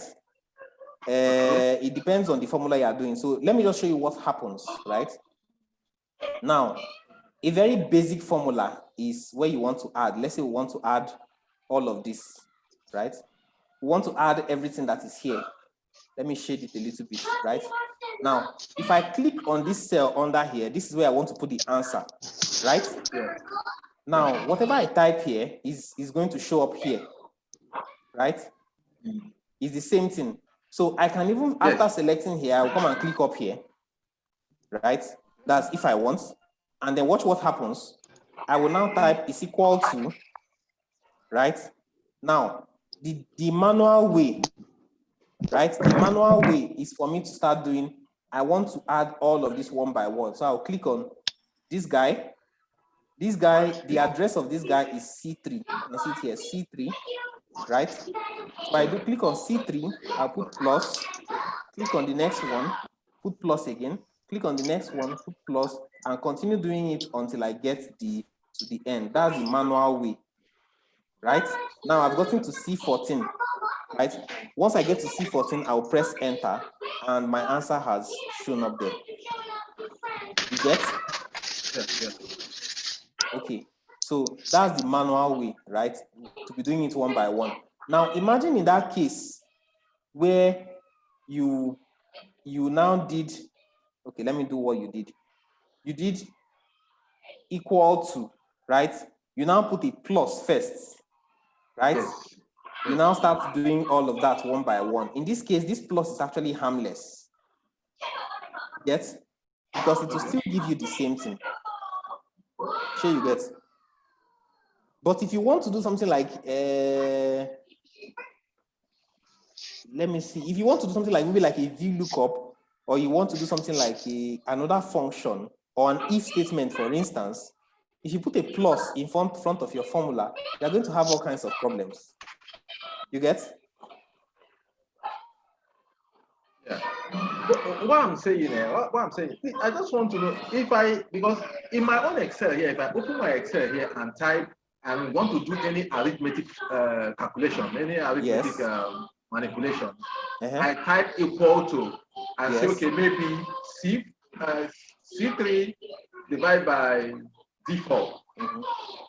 It depends on the formula you are doing. So let me just show you what happens, right? Now, a very basic formula is where you want to add. Let's say we want to add all of this, right? We want to add everything that is here. Let me shade it a little bit, right? Now, if I click on this cell under here, this is where I want to put the answer, right? Yeah. Now, whatever I type here is going to show up here, right? It's the same thing. So I can even, after selecting here, I'll come and click up here, right? That's if I want. And then watch what happens. I will now type is equal to, right? Now, the manual way, right? The manual way is for me to start doing, I want to add all of this one by one. So I'll click on this guy, This guy, the address of this guy is C3. You can see it here, C3, right? So I do click on C3, I'll put plus, click on the next one, put plus again, click on the next one, put plus, and continue doing it until I get to the end. That's the manual way, right? Now I've gotten to C14, right? Once I get to C14, I'll press enter, and my answer has shown up there. You get? Yes. Okay, so that's the manual way, right? To be doing it one by one. Now imagine in that case where you now did, okay, let me do what you did. You did equal to, right? You now put a plus first, right? Yes. You now start doing all of that one by one. In this case, this plus is actually harmless. Yes? Because it will still give you the same thing. Sure you get. But if you want to do something like, let me see, if you want to do something like maybe like a Vlookup, or you want to do something like another function or an if statement, for instance, if you put a plus in front of your formula, you're going to have all kinds of problems. You get? Yeah. What I'm saying here, what I'm saying, I just want to know because in my own Excel here, if I open my Excel here and type and want to do any arithmetic calculation, any arithmetic manipulation, I type equal to and say, okay, maybe C3 divided by D4.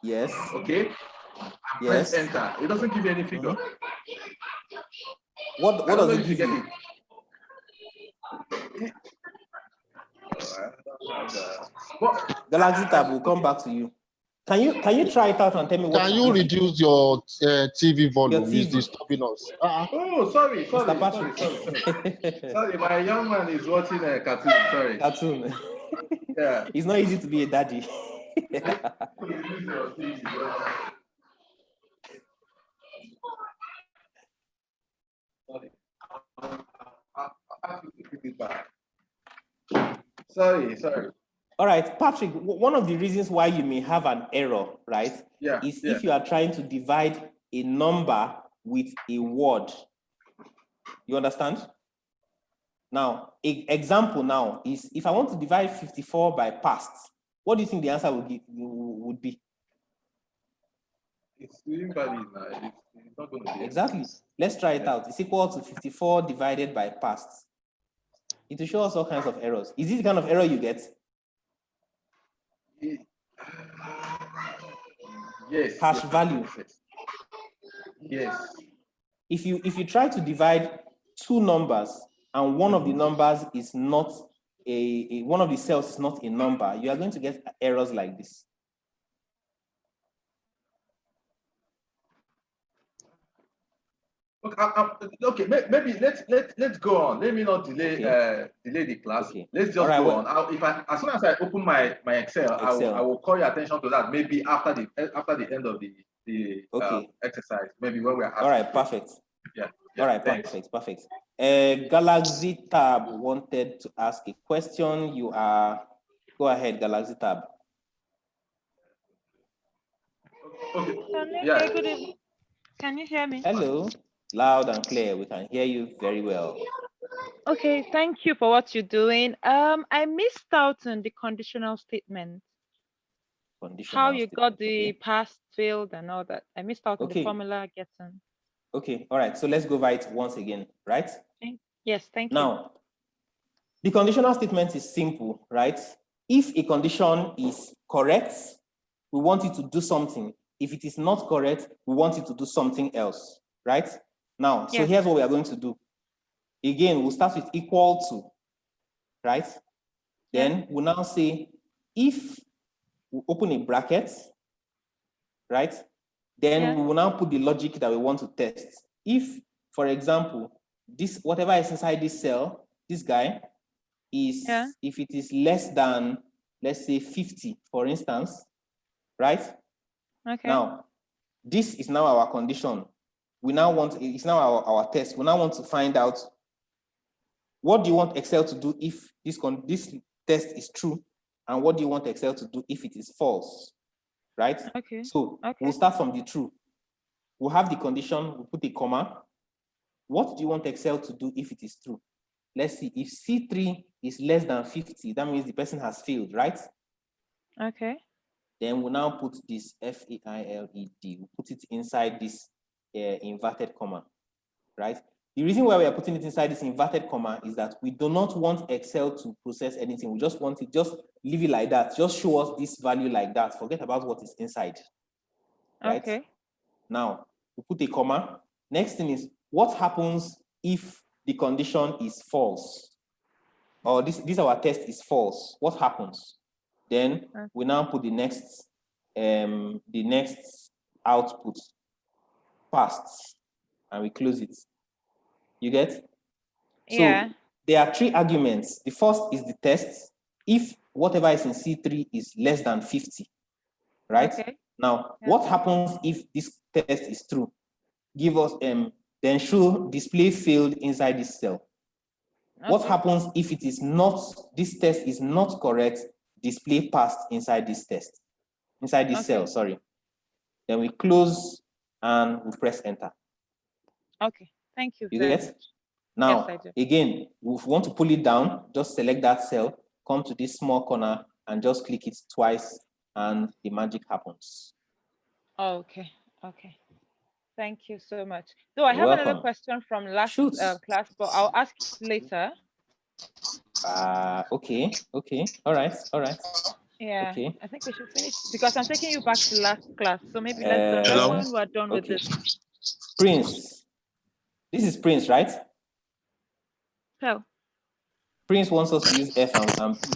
Yes. Okay. And press enter. It doesn't give you any figure. What does it give you? Galaxy tab will come back to you. Can you try it out and tell me what? Can you reduce your TV volume? Your TV. It's disturbing us. Oh, sorry. Mr. Patrick. Sorry, my young man is watching a cartoon. Sorry. Cartoon. Yeah. It's not easy to be a daddy. Sorry. All right, Patrick, one of the reasons why you may have an error, right, is if you are trying to divide a number with a word. You understand? Now, an example now is if I want to divide 54 by past, what do you think the answer would be? It's invalid now. It's not going to be. Exactly. Let's try it out. It's equal to 54 divided by past. It will show us all kinds of errors. Is this the kind of error you get? Yes. Hash value. Yes. If you try to divide two numbers and one of the numbers is not one of the cells is not a number, you are going to get errors like this. Okay, maybe let's go on. Let me not delay delay the class. Okay. Let's just go on. As soon as I open my Excel, I will call your attention to that. Maybe after the end of the exercise. Maybe when we are asking. All right, perfect. Yeah. All right, thanks. perfect. Galaxy Tab wanted to ask a question. Go ahead, Galaxy Tab. Okay. Good evening. Can you hear me? Hello. Loud and clear. We can hear you very well. Okay, thank you for what you're doing. I missed out on the conditional statement. How you got the past, failed, and all that. I missed out on the formula getting. Okay, all right. So let's go over it once again, right? Yes, thank you. Now, the conditional statement is simple, right? If a condition is correct, we want it to do something. If it is not correct, we want it to do something else, right? Now, so here's what we are going to do. Again, we'll start with equal to, right? Then we'll now say, if we open a bracket, right? Then we will now put the logic that we want to test. If, for example, this whatever is inside this cell, this guy, is if it is less than, let's say 50, for instance, right? Okay. Now, this is now our condition. We now want, it's now our test. We now want to find out, what do you want Excel to do if this test is true? And what do you want Excel to do if it is false? right? Okay. So okay. we'll start from the true. We'll have the condition, we'll put a comma. What do you want Excel to do if it is true? Let's see, if C3 is less than 50, that means the person has failed, right? Okay. Then we'll now put this FAILED, we'll put it inside this inverted comma, right? The reason why we are putting it inside this inverted comma is that we do not want Excel to process anything. We just want it, just leave it like that. Just show us this value like that. Forget about what is inside, right? Okay. Now, we put a comma. Next thing is, what happens if the condition is false? Or this our test is false. What happens? Then we now put the next output, passed, and we close it. You get? Yeah. So there are 3 arguments. The first is the test. If whatever is in C3 is less than 50, right? Okay. Now, what happens if this test is true? Give us then show display failed inside this cell. Okay. What happens if it is not, this test is not correct? Display passed inside this test, inside this cell, sorry. Then we close and we press enter. Okay, thank you. You get? Now, yes, I do. Again, if we want to pull it down, just select that cell, come to this small corner and just click it twice and the magic happens. Okay, okay. Thank you so much. So I have another question from last class, but I'll ask it later. Okay, all right. Yeah, okay. I think we should finish because I'm taking you back to last class. So maybe let's done when we're done with this. Prince. This is Prince, right? Hell. Prince wants us to use F and P.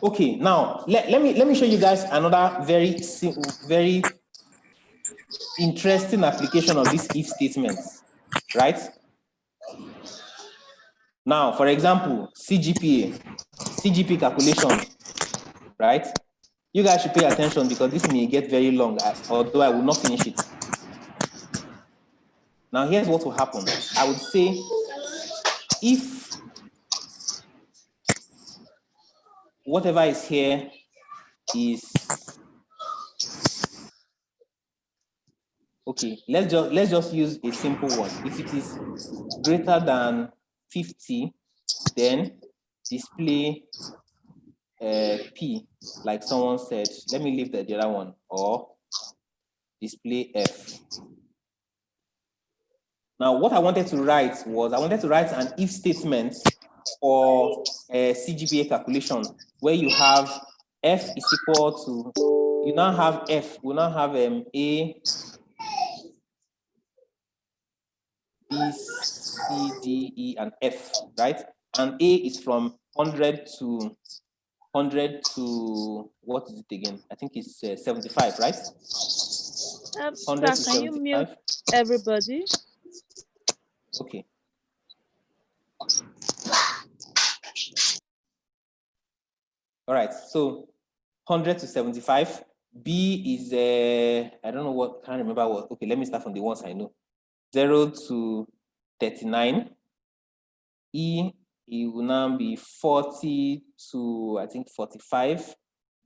Okay, now let me show you guys another very simple, very interesting application of this if statements, right? Now, for example, CGPA calculation, right? You guys should pay attention because this may get very long, although I will not finish it. Now, here's what will happen. I would say if whatever is here is okay, let's just use a simple one. If it is greater than 50, then display P, like someone said. Let me leave the other one, or display F. Now, what I wanted to write was, I wanted to write an if statement for a CGPA calculation where you have F is equal to, you now have F, we now have A, B, C, D, E, and F, right? And A is from 100 to what is it again? I think it's 75, right? 100 to 75. Can you mute everybody? Okay. All right, so 100 to 75. B is, I don't know what, can't remember what. Okay, let me start from the ones I know. 0 to 39. E, it will now be 40 to, I think, 45.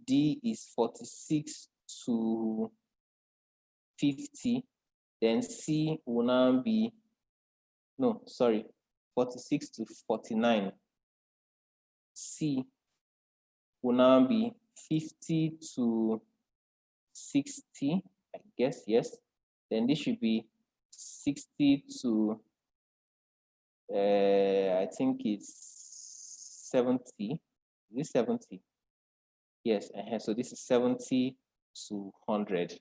D is 46 to 50. Then C will now be, no, sorry, 46 to 49. C will now be 50 to 60, I guess, yes. Then this should be 60 to, I think it's 70. Is it 70? Yes, so this is 70 to 100.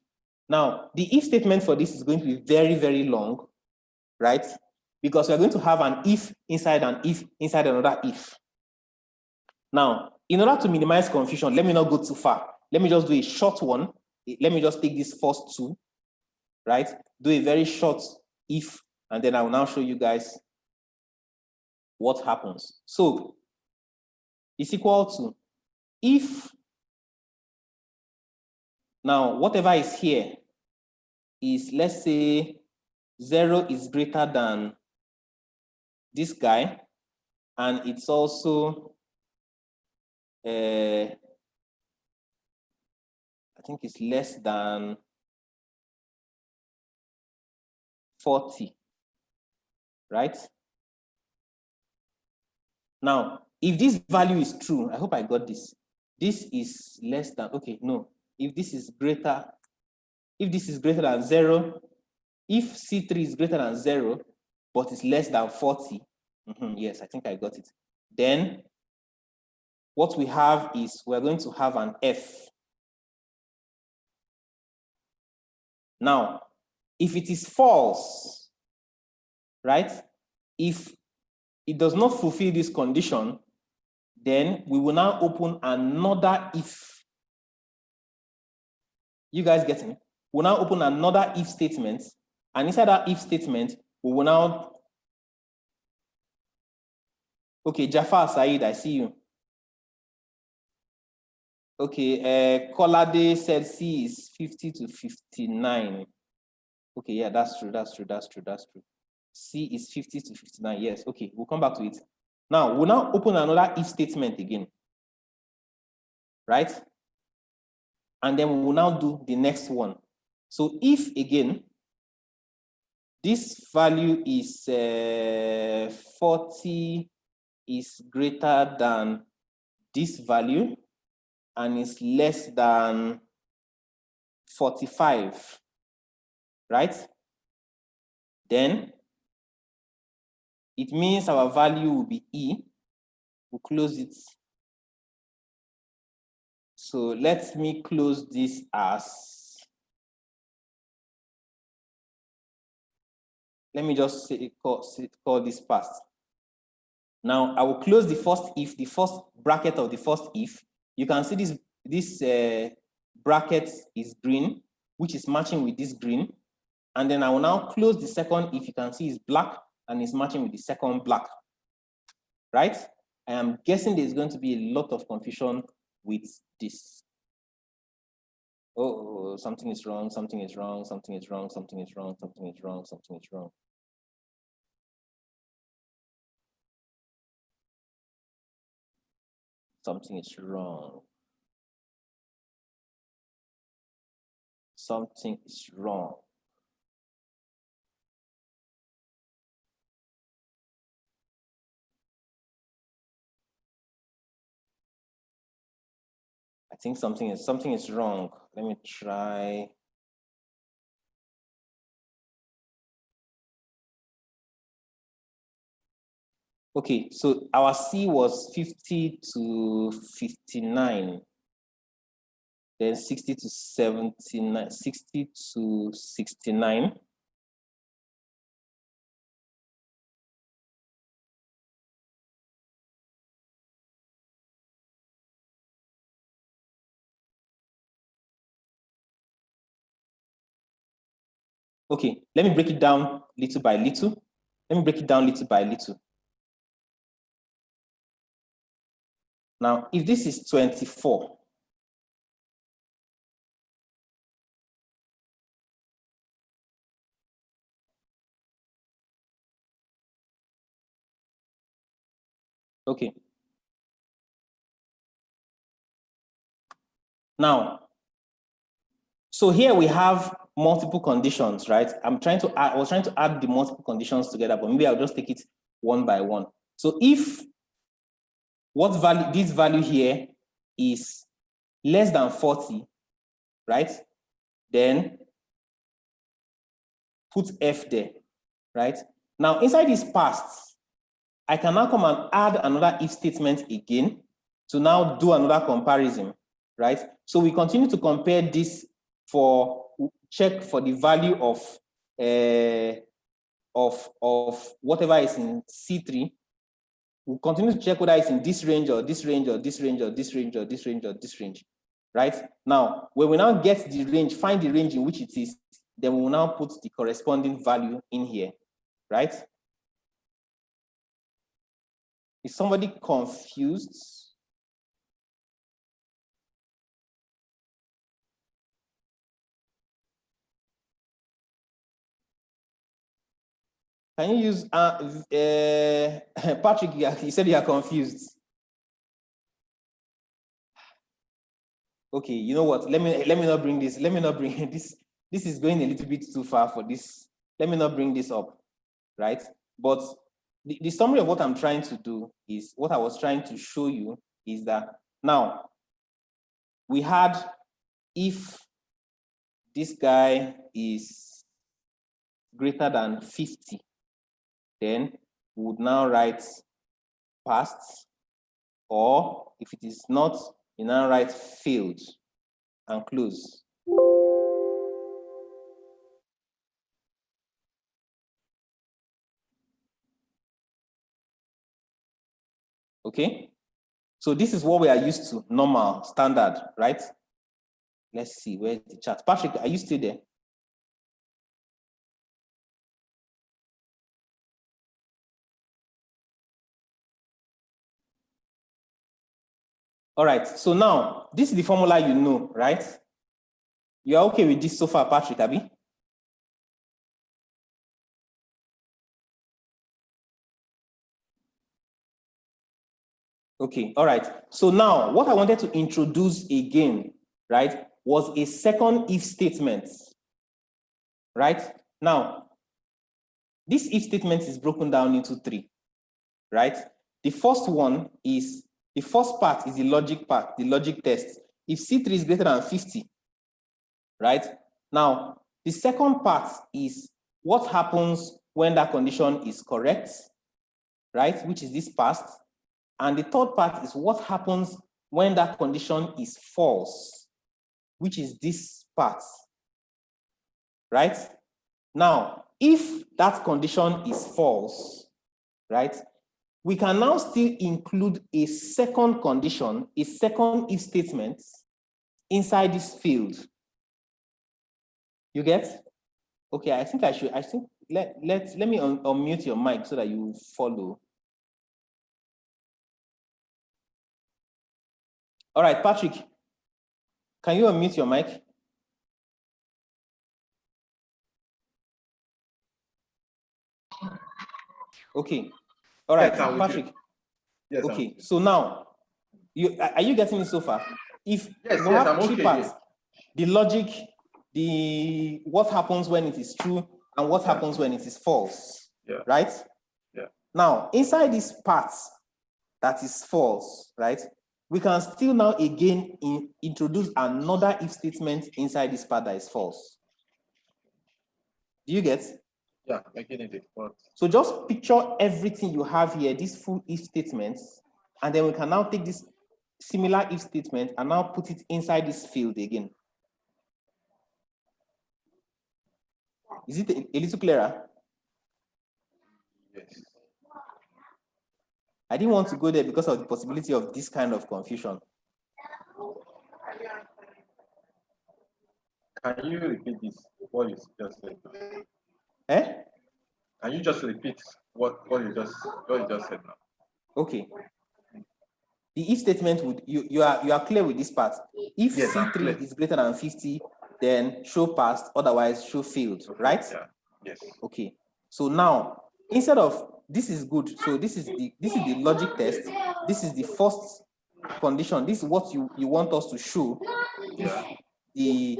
Now, the if statement for this is going to be very, very long, right? Because we're going to have an if inside an if inside another if. Now, in order to minimize confusion, let me not go too far. Let me just do a short one. Let me just take these first two, right? Do a very short if, and then I will now show you guys what happens. So, it's equal to if, now whatever is here is, let's say 0 is greater than this guy, and it's also think it's less than 40, right? Now, if this value is true, I hope I got this. This is less than, okay, no. If this is greater than 0, if C3 is greater than 0, but it's less than 40, yes, I think I got it. Then what we have is we're going to have an F. Now, if it is false, right? If it does not fulfill this condition, then we will now open another if. You guys get me? We'll now open another if statement, and inside that if statement, we will now, okay, Jafar Said, I see you. Okay, Kolade said C is 50 to 59. Okay, yeah, that's true. C is 50 to 59, yes, okay, we'll come back to it. Now, we'll now open another if statement again, right? And then we will now do the next one. So if, again, this value is 40 is greater than this value and is less than 45, right? Then it means our value will be E. We'll close it. So let me close this as, let me just say, call this past. Now I will close the first if, the first bracket of the first if. You can see this bracket is green, which is matching with this green. And then I will now close the second if. You can see it's black and it's matching with the second black, right? I am guessing there's going to be a lot of confusion with this. Oh, something is wrong, something is wrong, something is wrong, something is wrong, something is wrong, something is wrong. Something is wrong. Something is wrong. I think something is wrong. Let me try. Okay, so our C was 50 to 59, then 60 to 79, 60 to 69. Okay, let me break it down little by little. Let me break it down little by little. Now, if this is 24, okay. Now, so here we have multiple conditions, right? I was trying to add the multiple conditions together, but maybe I'll just take it one by one. So if this value here is less than 40, right? Then put F there, right? Now inside this past, I can now come and add another if statement again to now do another comparison, right? So we continue to compare this check for the value of whatever is in C3. We'll continue to check whether it's in this range or this range or this range or this range or this range or this range, right? Now, when we now get the range, find the range in which it is, then we will now put the corresponding value in here, right? Is somebody confused? Can you use, Patrick, you said you are confused. Okay, you know what? Let me not bring this. Let me not bring this. This is going a little bit too far for this. Let me not bring this up, right? But the summary of what I'm trying to do is, what I was trying to show you is that now we had, if this guy is greater than 50, then we would now write past, or if it is not, we now write failed and close. Okay, so this is what we are used to, normal, standard, right? Let's see, where's the chat? Patrick, are you still there? All right, so now this is the formula you know, right? You are okay with this so far, Patrick, Abi? Okay, all right. So now what I wanted to introduce again, right, was a second if statement, right? Now, this if statement is broken down into three, right? The first one is, the first part is the logic part, the logic test. If C3 is greater than 50, right? Now, the second part is what happens when that condition is correct, right? Which is this past. And the third part is what happens when that condition is false, which is this part, right? Now, if that condition is false, right, we can now still include a second condition, a second if statement inside this field. You get? Okay, I think let me unmute your mic so that you follow. All right, Patrick, can you unmute your mic? Okay. All right, yes, Patrick. Yes, okay, so now, are you getting it so far? If yes, we have three parts, the logic, the what happens when it is true, and what happens when it is false, right? Yeah. Now, inside this part that is false, right, we can still now again introduce another if statement inside this part that is false. Do you get? Yeah, I get it. So just picture everything you have here, these full if statements, and then we can now take this similar if statement and now put it inside this field again. Is it a little clearer? Yes. I didn't want to go there because of the possibility of this kind of confusion. Can you repeat this, what you just said? Eh? Can you just repeat what you just said now? Okay. The if statement would, you are clear with this part. If yes, C3 is greater than 50, then show passed, otherwise show failed, right? Yeah. Yes. Okay. So now, instead of this is good, so this is the logic test. This is the first condition. This is what you want us to show if the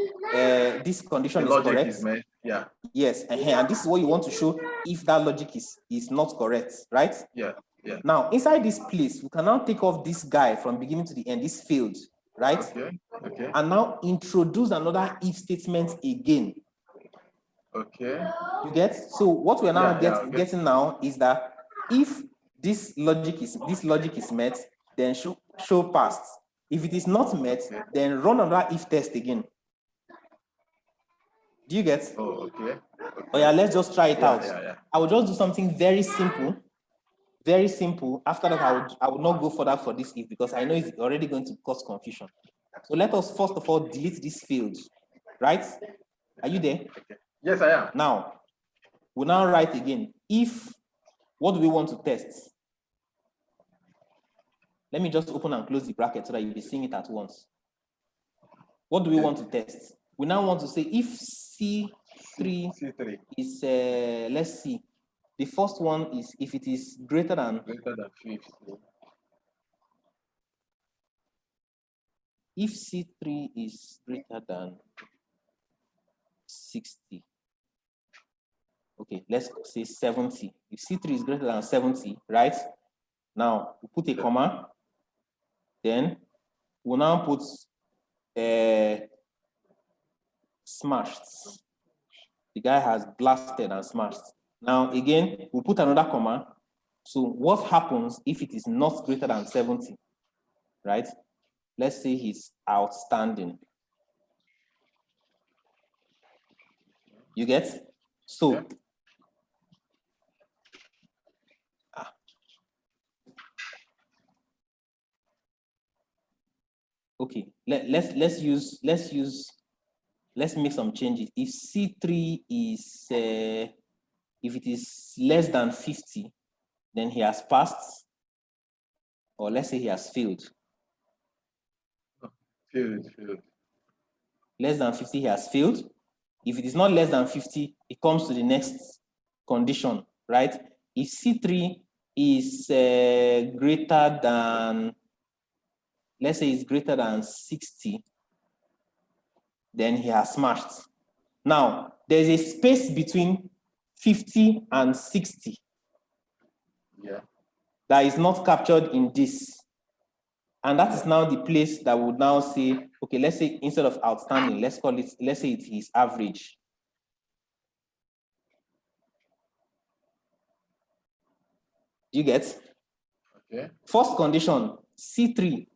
this condition is correct. Is made. Yeah. Yes, and this is what you want to show if that logic is not correct, right? Yeah. Yeah. Now, inside this place, we can now take off this guy from beginning to the end, this field, right? Okay. Okay. And now introduce another if statement again. Okay. You get? So what we're now getting now is that if this logic is met, then show passed. If it is not met, then run another if test again. Do you get? Oh, okay. Oh yeah, let's just try it out. I will just do something very simple. Very simple. After that, I would not go further for this if, because I know it's already going to cause confusion. So let us first of all delete this field, right? Are you there? Yes, I am. Now, we'll now write again. If, what do we want to test? Let me just open and close the bracket so that you'll be seeing it at once. What do we want to test? We now want to say if C3 is, let's see, the first one is if it is greater than 50. if C3 is greater than 60, okay, let's say 70. If C3 is greater than 70, right? Now we put a comma, then we'll now put smashed. The guy has blasted and smashed. Now again, we'll put another comma. So what happens if it is not greater than 70, right? Let's say he's outstanding. You get? So, okay, let's make some changes. If C3 is, if it is less than 50, then he has passed, or let's say he has failed. Failed. Less than 50, he has failed. If it is not less than 50, it comes to the next condition, right? If C3 is greater than, let's say it's greater than 60, then he has smashed. Now, there's a space between 50 and 60 that is not captured in this. And that is now the place that would now say, okay, let's say instead of outstanding, let's call it, let's say it is average. Do you get? Okay. First condition, C3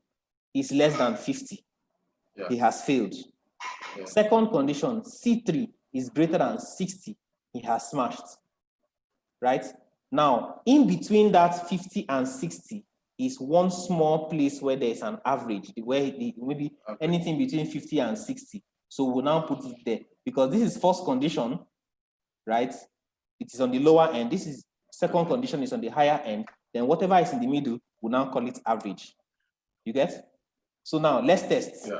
is less than 50. He has failed. Second condition, C3 is greater than 60. He has smashed. Right? Now, in between that 50 and 60 is one small place where there is an average, where maybe anything between 50 and 60. So we'll now put it there because this is first condition, right? It is on the lower end. This is second condition is on the higher end. Then whatever is in the middle, we'll now call it average. You get? So now let's test.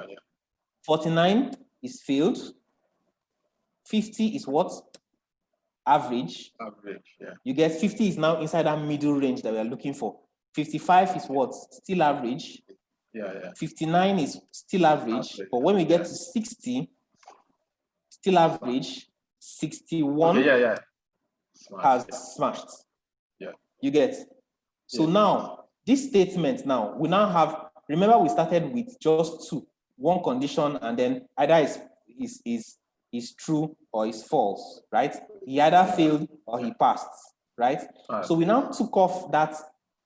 49 is failed. 50 is what? Average. Average, yeah. You get 50 is now inside that middle range that we are looking for. 55 is what? Still average. 59 is still average. But when we get to 60, still average. 61 has smashed. You get? So now, this statement now, we now have, remember we started with just two. One condition and then either is true or is false, right? He either failed or he passed, right? So we now took off that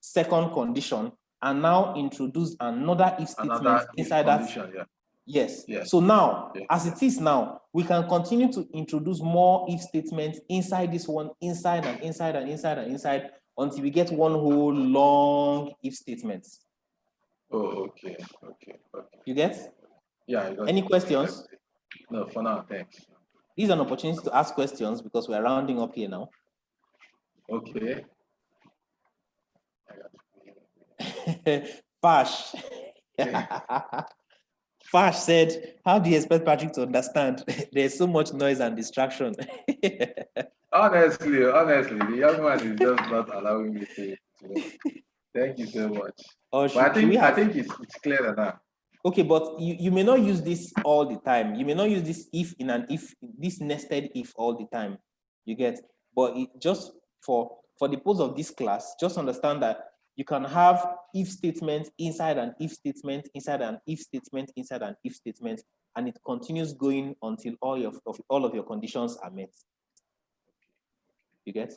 second condition and now introduced another if statement inside that. Yes. So now, as it is now, we can continue to introduce more if statements inside this one, inside and inside and inside and inside, until we get one whole long if statement. Oh, okay. You get? Yeah. I got Any it. questions? No, for now, thanks. This is an opportunity to ask questions because we're rounding up here now. Okay. Fash. Fash said, how do you expect Patrick to understand? There's so much noise and distraction. Honestly, the young man is just not allowing me to Thank you so much. But I think it's clear now. Okay, but you may not use this all the time. You may not use this if in an if, this nested if all the time. You get? But it just for the purpose of this class, just understand that you can have if statement inside an if statement, inside an if statement, inside an if statement, and it continues going until all of your conditions are met. You get?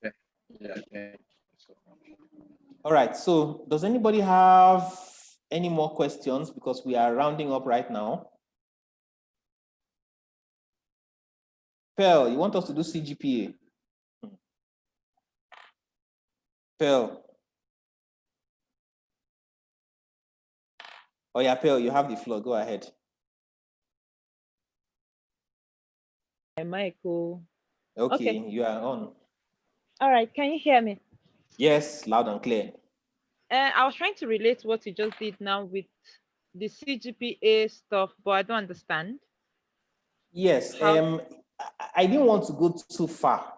Yeah. Thank you so much. All right. So does anybody have any more questions? Because we are rounding up right now. Pearl, you want us to do CGPA? Pearl. Oh yeah, Pearl, you have the floor. Go ahead. Michael. Okay, you are on. All right, can you hear me? Yes, loud and clear. I was trying to relate what you just did now with the CGPA stuff, but I don't understand. Yes, I didn't want to go too far,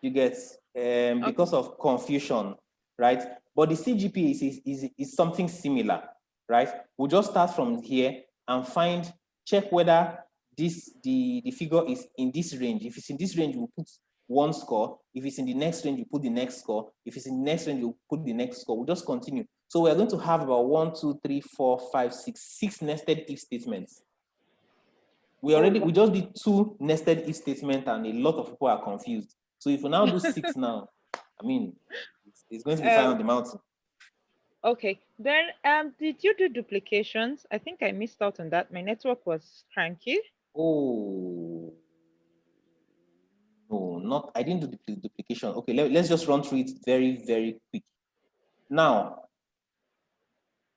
you get, because of confusion, right? But the CGPA is something similar. right? We'll just start from here and check whether the figure is in this range. If it's in this range, we'll put one score. If it's in the next range, you put the next score. If it's in the next range, you put the next score. We'll just continue. So we're going to have about 1, 2, 3, 4, 5, 6 nested if statements. We just did 2 nested if statements, and a lot of people are confused. So if we now do 6 now, I mean, it's going to be fine on the mountain. Okay, then did you do duplications? I think I missed out on that. My network was cranky. Oh, no, I didn't do duplication. Okay, let's just run through it very, very quick. Now,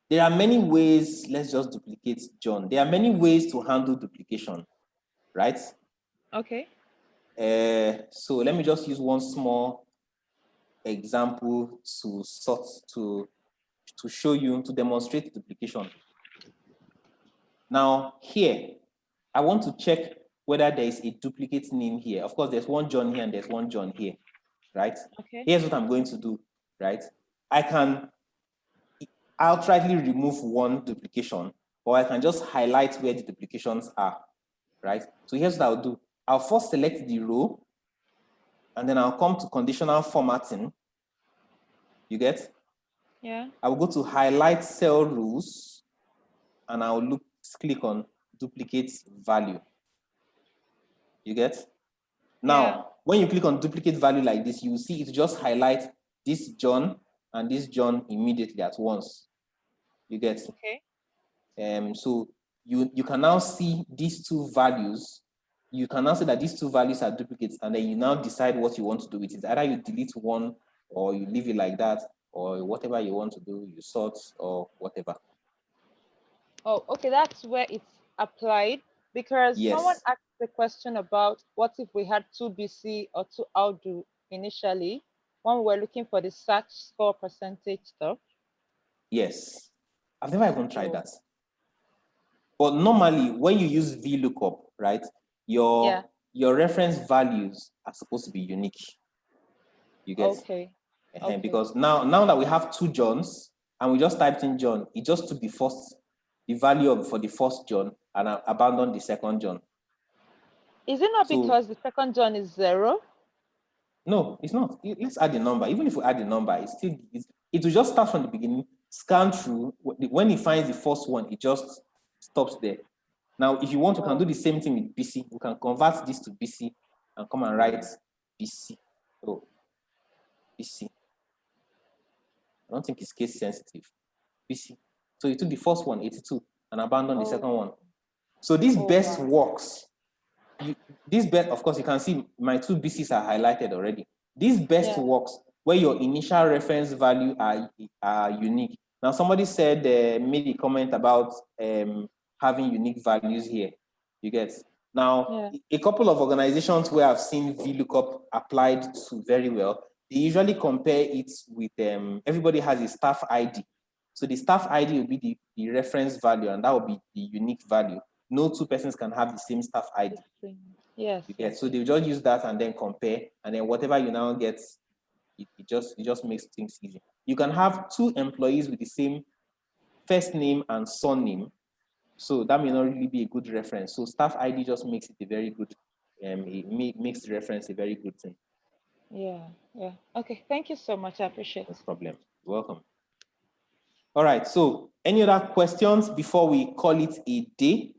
there are many ways. Let's just duplicate John. There are many ways to handle duplication, right? Okay. So let me just use one small example to show you, to demonstrate duplication. Now here, I want to check whether there is a duplicate name here. Of course, there's one John here and there's one John here, right? Okay. Here's what I'm going to do, right? I can outrightly remove one duplication, or I can just highlight where the duplications are, right? So here's what I'll do. I'll first select the row, and then I'll come to conditional formatting. You get? Yeah. I will go to highlight cell rules, and I'll click on duplicate value. You get? Now, when you click on duplicate value like this, you will see it just highlight this John and this John immediately at once. You get? Okay. So you can now see these 2 values. You can now say that these 2 values are duplicates, and then you now decide what you want to do with it. Either you delete one, or you leave it like that, or whatever you want to do, you sort or Oh, okay, that's where it's applied, because someone asked the question about what if we had 2 BC or 2 outdo initially when we were looking for the search score percentage stuff. Yes, I've never even tried that. But normally, when you use VLOOKUP, right, your reference values are supposed to be unique. You get? Okay. Because now that we have 2 Johns and we just typed in John, it just took the value for the first John and abandoned the second John. Is it not because the second John is 0? No, it's not. Let's add the number. Even if we add the number, it will just start from the beginning, scan through. When it finds the first one, it just stops there. Now, if you want, you can do the same thing with BC. We can convert this to BC and come and write BC. Oh, BC. I don't think it's case sensitive. BC. So you took the first one, 82, and abandoned the second one. So this best works. Of course, you can see my 2 BCs are highlighted already. This best works where your initial reference value are unique. Now, somebody said, made a comment about having unique values here. You get? Now, a couple of organizations where I've seen VLOOKUP applied to very well, they usually compare it with, everybody has a staff ID. So the staff ID will be the reference value, and that will be the unique value. No 2 persons can have the same staff ID. Yes. So they'll just use that and then compare, and then whatever you now get, it just makes things easy. You can have 2 employees with the same first name and surname, so that may not really be a good reference. So staff ID just makes it a very good, it makes the reference a very good thing. Yeah. Okay, thank you so much. I appreciate it. No problem. You're welcome. All right, so any other questions before we call it a day?